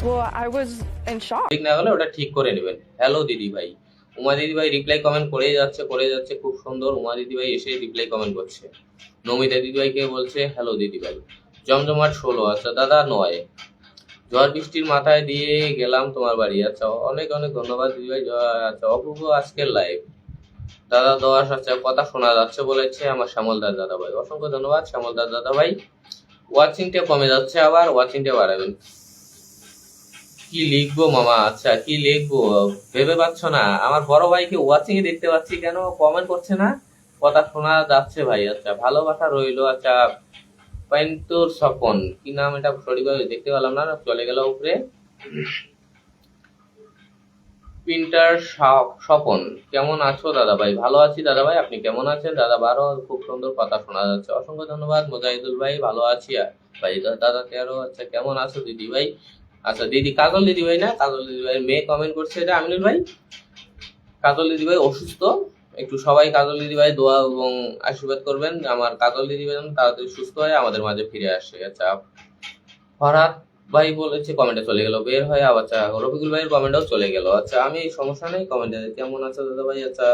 Well, I was in shock. ঠিক না হলে ওটা ঠিক করে নেবেন। Hello দিদি ভাই, উমা দিদি ভাই রিপ্লাই কমেন্ট করেই যাচ্ছে খুব সুন্দর। উমা দিদি ভাই এসে রিপ্লাই কমেন্ট করছে। নমিতা দিদি ভাইকে বলছে হ্যালো দিদি ভাই। জমজমাট 16, আচ্ছা দাদা 9। ঝড় বৃষ্টির মাথায় দিয়ে গেলাম তোমার বাড়ি, আচ্ছা অনেক অনেক ধন্যবাদ দিদি ভাই। আচ্ছা অপূর্ব আজকের লাইভ দাদা 10, আচ্ছা কথা শোনা যাচ্ছে বলেছে আমার শ্যামলদার দাদা ভাই। অসংখ্য ধন্যবাদ শ্যামলদার দাদা ভাই। ওয়াচিংটা কমে যাচ্ছে, আবার ওয়াচিংটা বাড়াবেন। কি লিখবো মামা? আচ্ছা কি লিখবো ভেবে পাচ্ছ না? আমার বড় ভাইকে ওয়াচিং এ দেখতে পাচ্ছি, কেন কমেন্ট করছে না? কথা শোনা যাচ্ছে ভাই। আচ্ছা ভালোবাসা রইলো। আচ্ছা পাইন্তর স্বপন, কি নাম এটা সঠিকভাবে দেখতে পেলাম না, চলে গেল উপরে। প্রিন্টার স্বপন, কেমন আছো দাদা ভাই? ভালো আছি দাদা ভাই, আপনি কেমন আছেন দাদা? 12, খুব সুন্দর কথা শোনা যাচ্ছে। অসংখ্য ধন্যবাদ মোজাহিদুল ভাই, ভালো আছি ভাই। দাদা 13, আচ্ছা কেমন আছো দিদি ভাই? আচ্ছা দিদি কাজল দিদি ভাই না, কাজল দিদি ভাই মেয়ে কমেন্ট করছে এটা আমিনুল ভাই। কাজল দিদি ভাই অসুস্থ, একটু সবাই কাজল দিদি ভাই দোয়া এবং আশীর্বাদ করবেন আমার কাজল দিদি ভাই যেন তাড়াতাড়ি সুস্থ হয়ে আমাদের মাঝে ফিরে আসে। আচ্ছা ফরহাদ ভাই বলেছে কমেন্টে চলে গেল বের হয়ে, আচ্ছা রফিকুল ভাইয়ের কমেন্টও চলে গেল। আচ্ছা আমি সমস্যা নেই কমেন্টে। কেমন আছো দাদা ভাই? আচ্ছা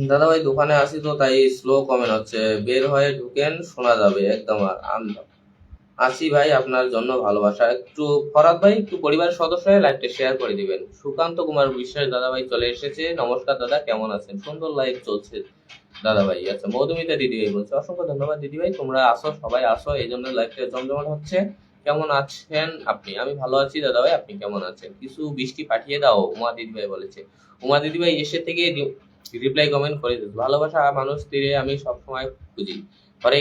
দাদা ভাই দোকানে আসি তো তাই স্লো কমেন্ট হচ্ছে, বের হয়ে ঢুকেন শোনা যাবে একদম। আসি ভাই, আপনার জন্য ভালোবাসা। একটু ফরাদ ভাই একটু পরিবারের সদস্য হয়ে লাইভটা শেয়ার করে দিবেন। সুকান্ত কুমার বিশ্বাস দাদা ভাই চলে এসেছে, নমস্কার দাদা কেমন আছেন? সুন্দর লাইভ চলছে দাদা ভাই। আচ্ছা মধুমিতা দিদি ভাই বলছে অসংখ্য ধন্যবাদ দিদি ভাই, তোমরা আসো সবাই আসো, এই জন্য লাইভটা জমজমাট হচ্ছে। কেমন আছেন আপনি? আমি ভালো আছি দাদা ভাই, আপনি কেমন আছেন? কিছু বৃষ্টি পাঠিয়ে দাও উমা দিদি ভাই বলেছে। উমা দিদি ভাই এসে থেকে রিপ্লাই কমেন্ট করে দিচ্ছে, ভালোবাসা মানুষ তীরে আমি সবসময় খুঁজি। হরে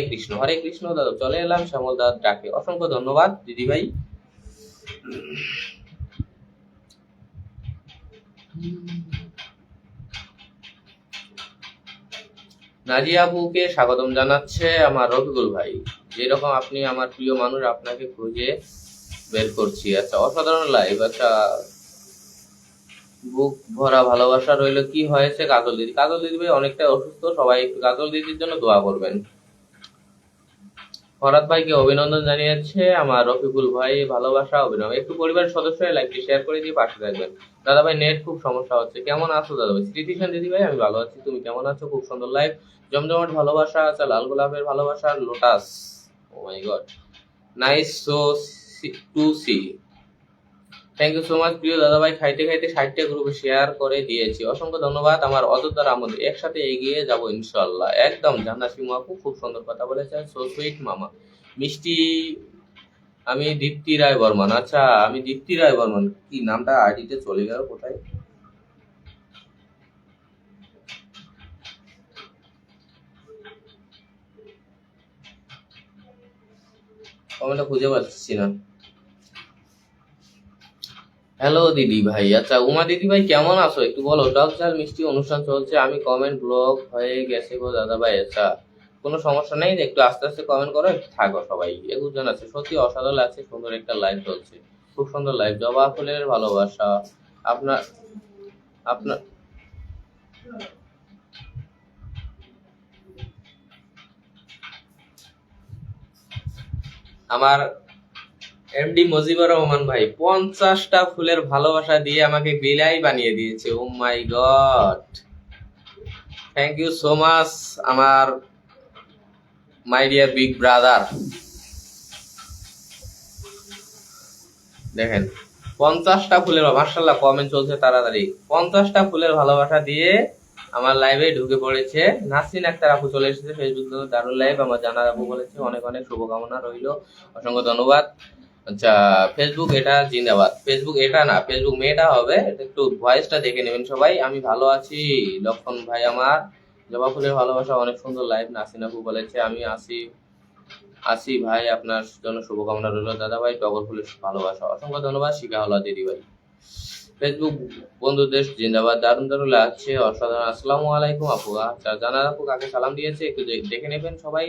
কৃষ্ণ দাদা চলে এলাম শ্যামল দাদা ডাকে। অসংখ্য ধন্যবাদ দিদি ভাই। নাজিয়া আপুকে স্বাগতম জানাচ্ছে আমার রফিকুল ভাই। যেরকম আপনি আমার প্রিয় মানুষ, আপনাকে খুঁজে বের করছি। আচ্ছা অসাধারণ লাইভ। আচ্ছা বুক ভরা ভালোবাসা রইলো। কি হয়েছে কাজল দিদি? কাজল দিদি ভাই অনেকটা অসুস্থ, সবাই একটু কাজল দিদির জন্য দোয়া করবেন। ফরাদ ভাইকে অভিনন্দন জানিয়েছে আমার রফিকুল ভাই, ভালোবাসা অভিনন্দন। একটু পরিবারের সদস্য লাইভটি শেয়ার করে দিয়ে পাশে থাকবেন। দাদা ভাই নেট খুব সমস্যা হচ্ছে, কেমন আছো দাদা ভাই? স্মৃতিশান দিদি ভাই আমি ভালো আছি, তুমি কেমন আছো? খুব সুন্দর লাইভ, জমজমাট ভালোবাসা। আচ্ছা লাল গোলাপের ভালোবাসা, lotus, oh my God, nice so to see. Thank you so much প্রিয় দাদাভাই, খাইতে খাইতে 60টা গ্রুপে শেয়ার করে দিয়েছি, অসংখ্য ধন্যবাদ। আমার অযোধ্যার আমল একসাথে এগিয়ে যাব ইনশাল্লাহ। একদম জান্নাতি আপু খুব সুন্দর কথা বলেছেন, সো সুইট মামা। মিষ্টি, আমি দীপ্তি রায় বর্মন। আচ্ছা, আমি দীপ্তি রায় বর্মন, কি নামটা আইডিতে চলে গেল কোথায়? কমেন্টটা খুঁজে পাচ্ছি না। হ্যালো দিদি ভাই। আচ্ছা উমা দিদি ভাই কেমন আছো একটু বলো। টক ঝাল মিষ্টি অনুষ্ঠান চলছে, আমি কমেন্ট ব্লক হয়ে গেছে গো দাদা ভাই। আচ্ছা কোনো সমস্যা নেই, একটু আস্তে আস্তে কমেন্ট করো, একটু থাকো সবাই। এগুজন আছে, সত্যি অসাধারণ লাগছে, সুন্দর একটা লাইভ চলছে, খুব সুন্দর লাইভ। জবা ফুলের ভালোবাসা আপনার আপনার আমার এমডি মুজিবুর রহমান ভাই 50টা ফুলের ভালোবাসা দিয়ে আমাকে বিলাই বানিয়ে দিয়েছে। Oh my god, thank you so much আমার মাই ডিয়ার বিগ ব্রাদার। দেখেন 50টা ফুলের, মার্শাল্লাহ কমেন্ট চলছে তাড়াতাড়ি। 50টা ফুলের ভালোবাসা দিয়ে আমার লাইভে ঢুকে পড়েছে। নাসরিন আক্তার আপু চলে এসেছে ফেসবুক থেকে, দারুণ লাইভ। আমার জানার আপু বলেছে অনেক অনেক শুভকামনা রইল, অসংখ্য ধন্যবাদ। আচ্ছা ফেসবুক এটা জিন্দাবাদ, ফেসবুক এটা না, ফেসবুক মেয়েটা হবে, একটু ভয়েসটা দেখে নেবেন সবাই। আমি ভালো আছি লক্ষণ ভাই আমার। জবা ফুলের ভালোবাসা অনেক সুন্দর লাইভ। নাসরিন আপু বলেছে আমি আসি ভাই, আপনার জন্য শুভকামনা রইল দাদা ভাই। টগর ফুলের ভালোবাসা, অসংখ্য ধন্যবাদ। শিখা হলো দিদি ভাই। ফেসবুক বন্ধুদের জিন্দাবাদ, দারুণ দারুণ লাগছে, অসাধারণ। আসসালামু আলাইকুম আপু। আচ্ছা জানার আপু কাকে সালাম দিয়েছে একটু দেখে নেবেন সবাই।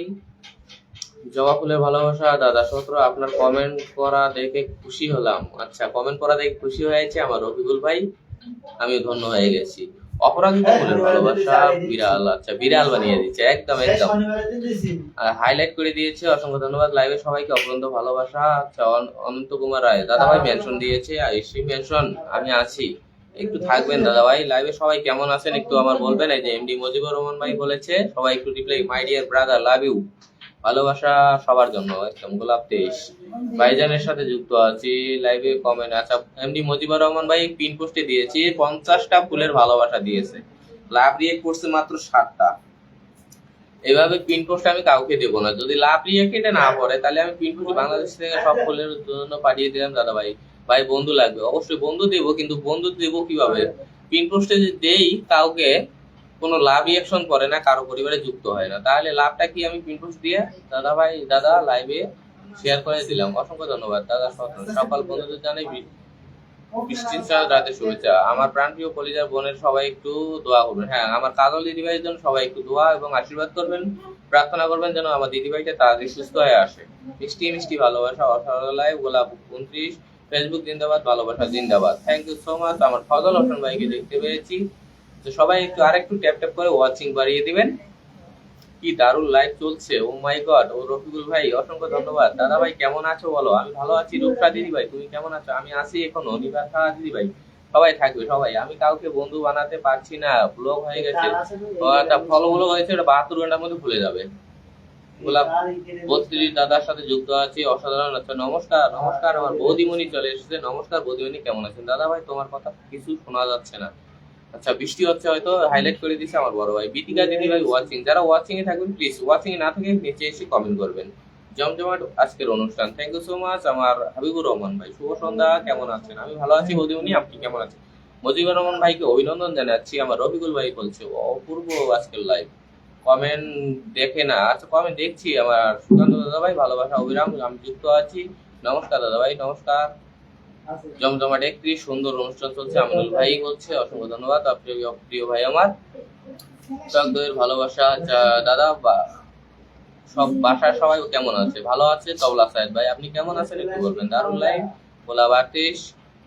জবা ফুলের ভালোবাসা দাদা 17, আপনার কমেন্ট করা দেখে খুশি হলাম। আচ্ছা কমেন্ট করা দেখে খুশি হয়েছে আমার রফিকুল ভাই, আমি ধন্য হয়ে গেছি। অপরাজিতা ফুলের ভালোবাসা বিড়াল, আচ্ছা বিড়াল বানিয়ে দিচ্ছে, একদম একদম হাইলাইট করে দিয়েছে, অসংখ্য ধন্যবাদ। লাইভে সবাইকে অপরন্ত ভালোবাসা। আচ্ছা অনন্ত কুমার রায় দাদা ভাই মেনশন দিয়েছে, আইসি মেনশন, আমি আছি, একটু থাকবেন দাদা ভাই। লাইভে সবাই কেমন আছেন একটু আমার বলবেন। এই যে এমডি মুজিবুর রহমান ভাই বলেছে সবাই একটু reply, my dear brother love you, ভালোবাসা সবার জন্য, একদম গোলাপ তেজ ভাইজানের সাথে যুক্ত আছি লাইভে কমেন্ট। আচ্ছা এমডি মুজিবুর রহমান ভাই পিন পোস্টে দিয়েছি 50টা ফুলের ভালোবাসা দিয়েছে, লাভ রিয়েক্ট করছে মাত্র 7টা। এভাবে পিন পোস্ট আমি কাউকে দেবো না, যদি লাভ রিয়েক্ট না পড়ে তাহলে আমি পিন পোস্ট বাংলাদেশ থেকে সব ফুলের জন্য পাঠিয়ে দিলাম দাদা ভাই। ভাই বন্ধু লাগবে, অবশ্যই বন্ধু দেবো, কিন্তু বন্ধু দেবো কিভাবে? পিন পোস্টে যদি দেই কাউকে, কোনো লাভ রিয়াকশন করে না, কারো পরিবারে যুক্ত হয় না, তাহলে লাভটা কি? আমি পিন পোস্ট দিয়ে দাদা ভাই দাদা লাইভে শেয়ার করে দিলাম, অসংখ্য ধন্যবাদ দাদা। সকাল বন্ধুদের জানাই বৃষ্টির রাতে শুভেচ্ছা। আমার প্রাণপ্রিয় কলিজার বোনের সবাই একটু দোয়া করবেন। হ্যাঁ আমার কাজল দিদিভাইয়ের জন্য সবাই একটু দোয়া এবং আশীর্বাদ করবেন, প্রার্থনা করবেন যেন আমার দিদিভাইটা তাড়াতাড়ি সুস্থ হয়ে আসে। মিষ্টি মিষ্টি ভালোবাসা, অসরলায় গোলাপ 29, ফেসবুক জিন্দাবাদ, ভালোবাসা জিন্দাবাদ। Thank you so much. আমার ফজল হোসেন ভাইকে দেখতে পেরেছি, তো সবাই একটু আরেকটু ট্যাপ ট্যাপ করে ওয়াচিং বাড়িয়ে দিবেন। কি দারুণ লাইভ চলছে, ও মাই গড। ও রফিকুল ভাই অসংখ্য ধন্যবাদ। দাদা ভাই কেমন আছো বলো। আমি ভালো আছি। রূপসা দিদি ভাই তুমি কেমন আছো? আমি আছি এখনো। নিবাসা দিদি ভাই সবাই থাকবে সবাই। আমি কাউকে বন্ধু বানাতে পারছি না, ব্লগ হয়ে গেছে, ফলো হয়েছে, ওটা 72 ঘন্টার মধ্যে ভুলে যাবে। গোলাপ 32 দাদার সাথে যুক্ত আছি, অসাধারণ। আচ্ছা নমস্কার নমস্কার, আমার বৌদিমণি চলে এসেছে। নমস্কার বৌদিমণি, কেমন আছেন? দাদা ভাই তোমার কথা কিছু শোনা যাচ্ছে না। আচ্ছা বৃষ্টি হচ্ছে হয়তো, হাইলাইট করে দিচ্ছে আমার বড় ভাই। বিতিকা দিদি ভাই ওয়াচিং, যারা ওয়াচিং এ থাকবেন প্লিজ, ওয়াচিং এ না থেকে নিচে এসে কমেন্ট করবেন। জমজমাট আজকের অনুষ্ঠান, থ্যাংক ইউ সো মাচ। আমার হাবিবুর রহমান ভাই শুভ সন্ধ্যা, কেমন আছেন? আমি ভালো আছি বৌদিমণি, আপনি কেমন আছেন? মুজিবুর রহমান ভাইকে অভিনন্দন জানাচ্ছি। আমার রফিকুল ভাই বলছে অপূর্ব আজকের লাইভ, কমেন্ট দেখে না। আচ্ছা কমেন্ট দেখছি। আমার সুকান্ত দাদা ভাই ভালোবাসা অবিরাম, আমি যুক্ত আছি। নমস্কার দাদা ভাই, নমস্কার। জমজমাট একটি সুন্দর অনুষ্ঠান চলছে, আমিনুল ভাই বলছে, অসংখ্য ধন্যবাদ। প্রিয় ভাই আমার টক দইয়ের ভালোবাসা। দাদা সব বাসার সবাই কেমন আছে? ভালো আছে। তবলা সাহেব ভাই আপনি কেমন আছেন একটু বলবেন। দারুণ লাইভ। গোলাপ 38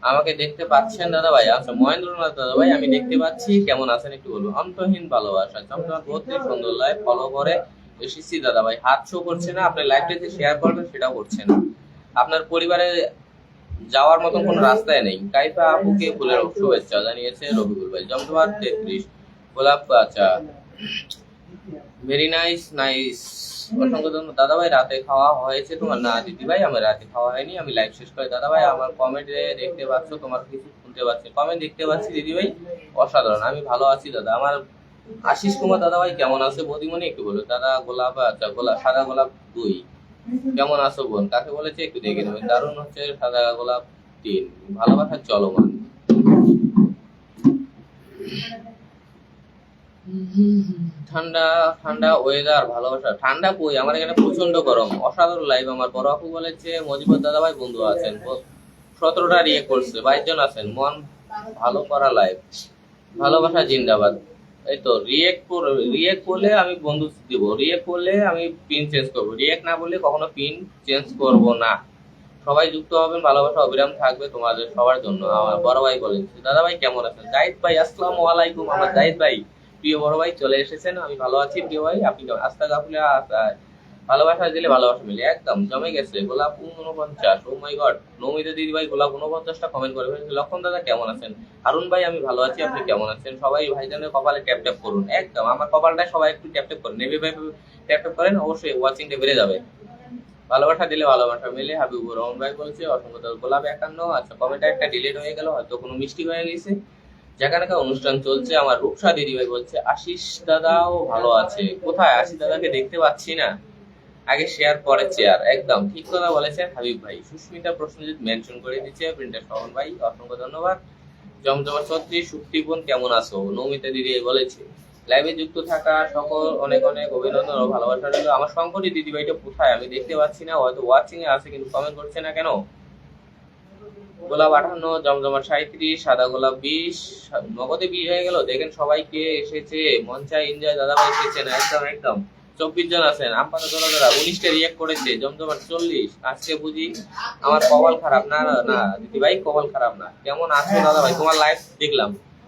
আমাকে দেখতে পাচ্ছেন দাদা ভাই? আচ্ছা মহেন্দ্রনাথ দাদা ভাই আমি দেখতে পাচ্ছি, কেমন আছেন একটু বলবেন। অন্তহীন ভালোবাসা, জমজমাট বহুত সুন্দর লাইভ, ফলো করে এসেছি দাদা ভাই। হাত শো করছে না, আপনার লাইভটা যে শেয়ার করবেন সেটাও করছে না। আপনার পরিবারে যাওয়ার মতন কোন রাস্তায় নেই। কাইফা আপুকে ফুলের শুভেচ্ছা জানিয়েছে রবিকুল ভাই। জমজমাট 33 গোলাপ। আচ্ছা ভেরি নাইস নাইস, অসংখ্য ধন্যবাদ দাদাভাই। রাতে খাওয়া হয়েছে তোমার? না দিদিভাই, আমার রাতে খাওয়া হয়নি, আমি লাইভ শেষ করে। দাদাভাই আমার কমেন্টে দেখতে পাচ্ছ, তোমার কিছু শুনতে পাচ্ছি, কমেন্ট দেখতে পাচ্ছি দিদিভাই, অসাধারণ, আমি ভালো আছি দাদা। আমার আশিস কুমার দাদাভাই কেমন আছে? বদিমণি একটু বলো। দাদা গোলাপ, আচ্ছা গোলাপ, সাদা গোলাপ 2 কেমন আছো বোন? কাকে বলেছে একটু দেখে নেবেন। দারুণ হচ্ছে সাদা গোলাপ 3, ভালোবাসার চলমান। ঠান্ডা ঠান্ডা ওয়েদার, ভালোবাসা। ঠান্ডা কই, আমার এখানে প্রচন্ড গরম। অসাধারণ লাইভ। আমার বড় আপু বলেছে মজিবর দাদাভাই বন্ধু আছেন, 17টা রিয়েক্ট করছে, 22 জন আছেন। মন ভালো করা লাইভ, ভালোবাসা জিন্দাবাদ। এই তো রিয়েক্ট করলে আমি বন্ধু দিব, রিয়েক্ট করলে আমি পিন চেঞ্জ করবো, রিয়েক্ট না বললে কখনো পিন চেঞ্জ করব না। সবাই যুক্ত হবেন, ভালোবাসা অবিরাম থাকবে তোমাদের সবার জন্য। আমার বড় ভাই বলেছে। দাদা ভাই কেমন আছেন? জাহিদ ভাই আসসালামু আলাইকুম। আমার জাহিদ ভাই প্রিয় বড় ভাই চলে এসেছেন। আমি ভালো আছি প্রিয় ভাই, আপনি আস্তা গাফলে ভালোবাসা দিলে ভালোবাসা মিলে একদম জমে গেছে। গোলাপ 49, ও মাই গড। নৌমিতা দিদি ভাই গোলাপ 49টা কমেন্ট করে ফেলেছে। লক্ষণ দাদা কেমন আছেন? হারুন ভাই আমি ভালো আছি, আপনি কেমন আছেন? সবাই ভাইজানের কপালে ট্যাপ ট্যাপ করুন, একদম আমার কপালটা সবাই একটু ট্যাপ ট্যাপ করুন। নেভি ভাই ট্যাপ ট্যাপ করেন, অবশ্যই ওয়াচিংটা বেড়ে যাবে। ভালোবাসা দিলে ভালোবাসা মিলে। হাবিবুর রহমান ভাই বলছে অসংখ্য গোলাপ 51। আচ্ছা কমেন্টটা একটা ডিলিট হয়ে গেল, হয়তো কোনো মিষ্টি হয়ে গেছে। যেখানে অনুষ্ঠান চলছে। আমার রূপসা দিদি ভাই বলছে আশিস দাদাও ভালো আছে। কোথায় আশিস দাদাকে দেখতে পাচ্ছি না। আগে শেয়ার পরে চেয়ার, একদম ঠিক কথা বলেছেন হাবিব ভাই। সুস্মিতা প্রশ্নজিৎ মেনশন করে দিচ্ছে। প্রিন্টার শরণ ভাই অসংখ্য ধন্যবাদ। জমজমা ছত্রি সুক্তিপন কেমন আছো? নৌমিতা দিদি বলেছে। লাইভে যুক্ত থাকা সকল অনেক অনেক অভিনন্দন ও ভালোবাসা রইল। আমার শঙ্করী দিদি ভাইটা কোথায় আমি দেখতে পাচ্ছি না, হয়তো ওয়াচিং এ আছে কিন্তু কমেন্ট করছে না কেন? গোলাপ 58, জমজমা 37, সাদা গোলাপ 20, নগদে 20 হয়ে গেল। দেখেন সবাই কে এসেছে, মঞ্চা এনজয় দাদা ভাই এসেছেন, একদম একদম 24 জন আছেন। আপাতত দাদা 19টা রিয়েক্ট করেছে। জমজমার 40। আজকে বুঝি আমার কপাল খারাপ? না না না দিদি ভাই কপাল খারাপ না। কেমন আছো দাদা ভাই? তোমার লাইভ দেখলাম,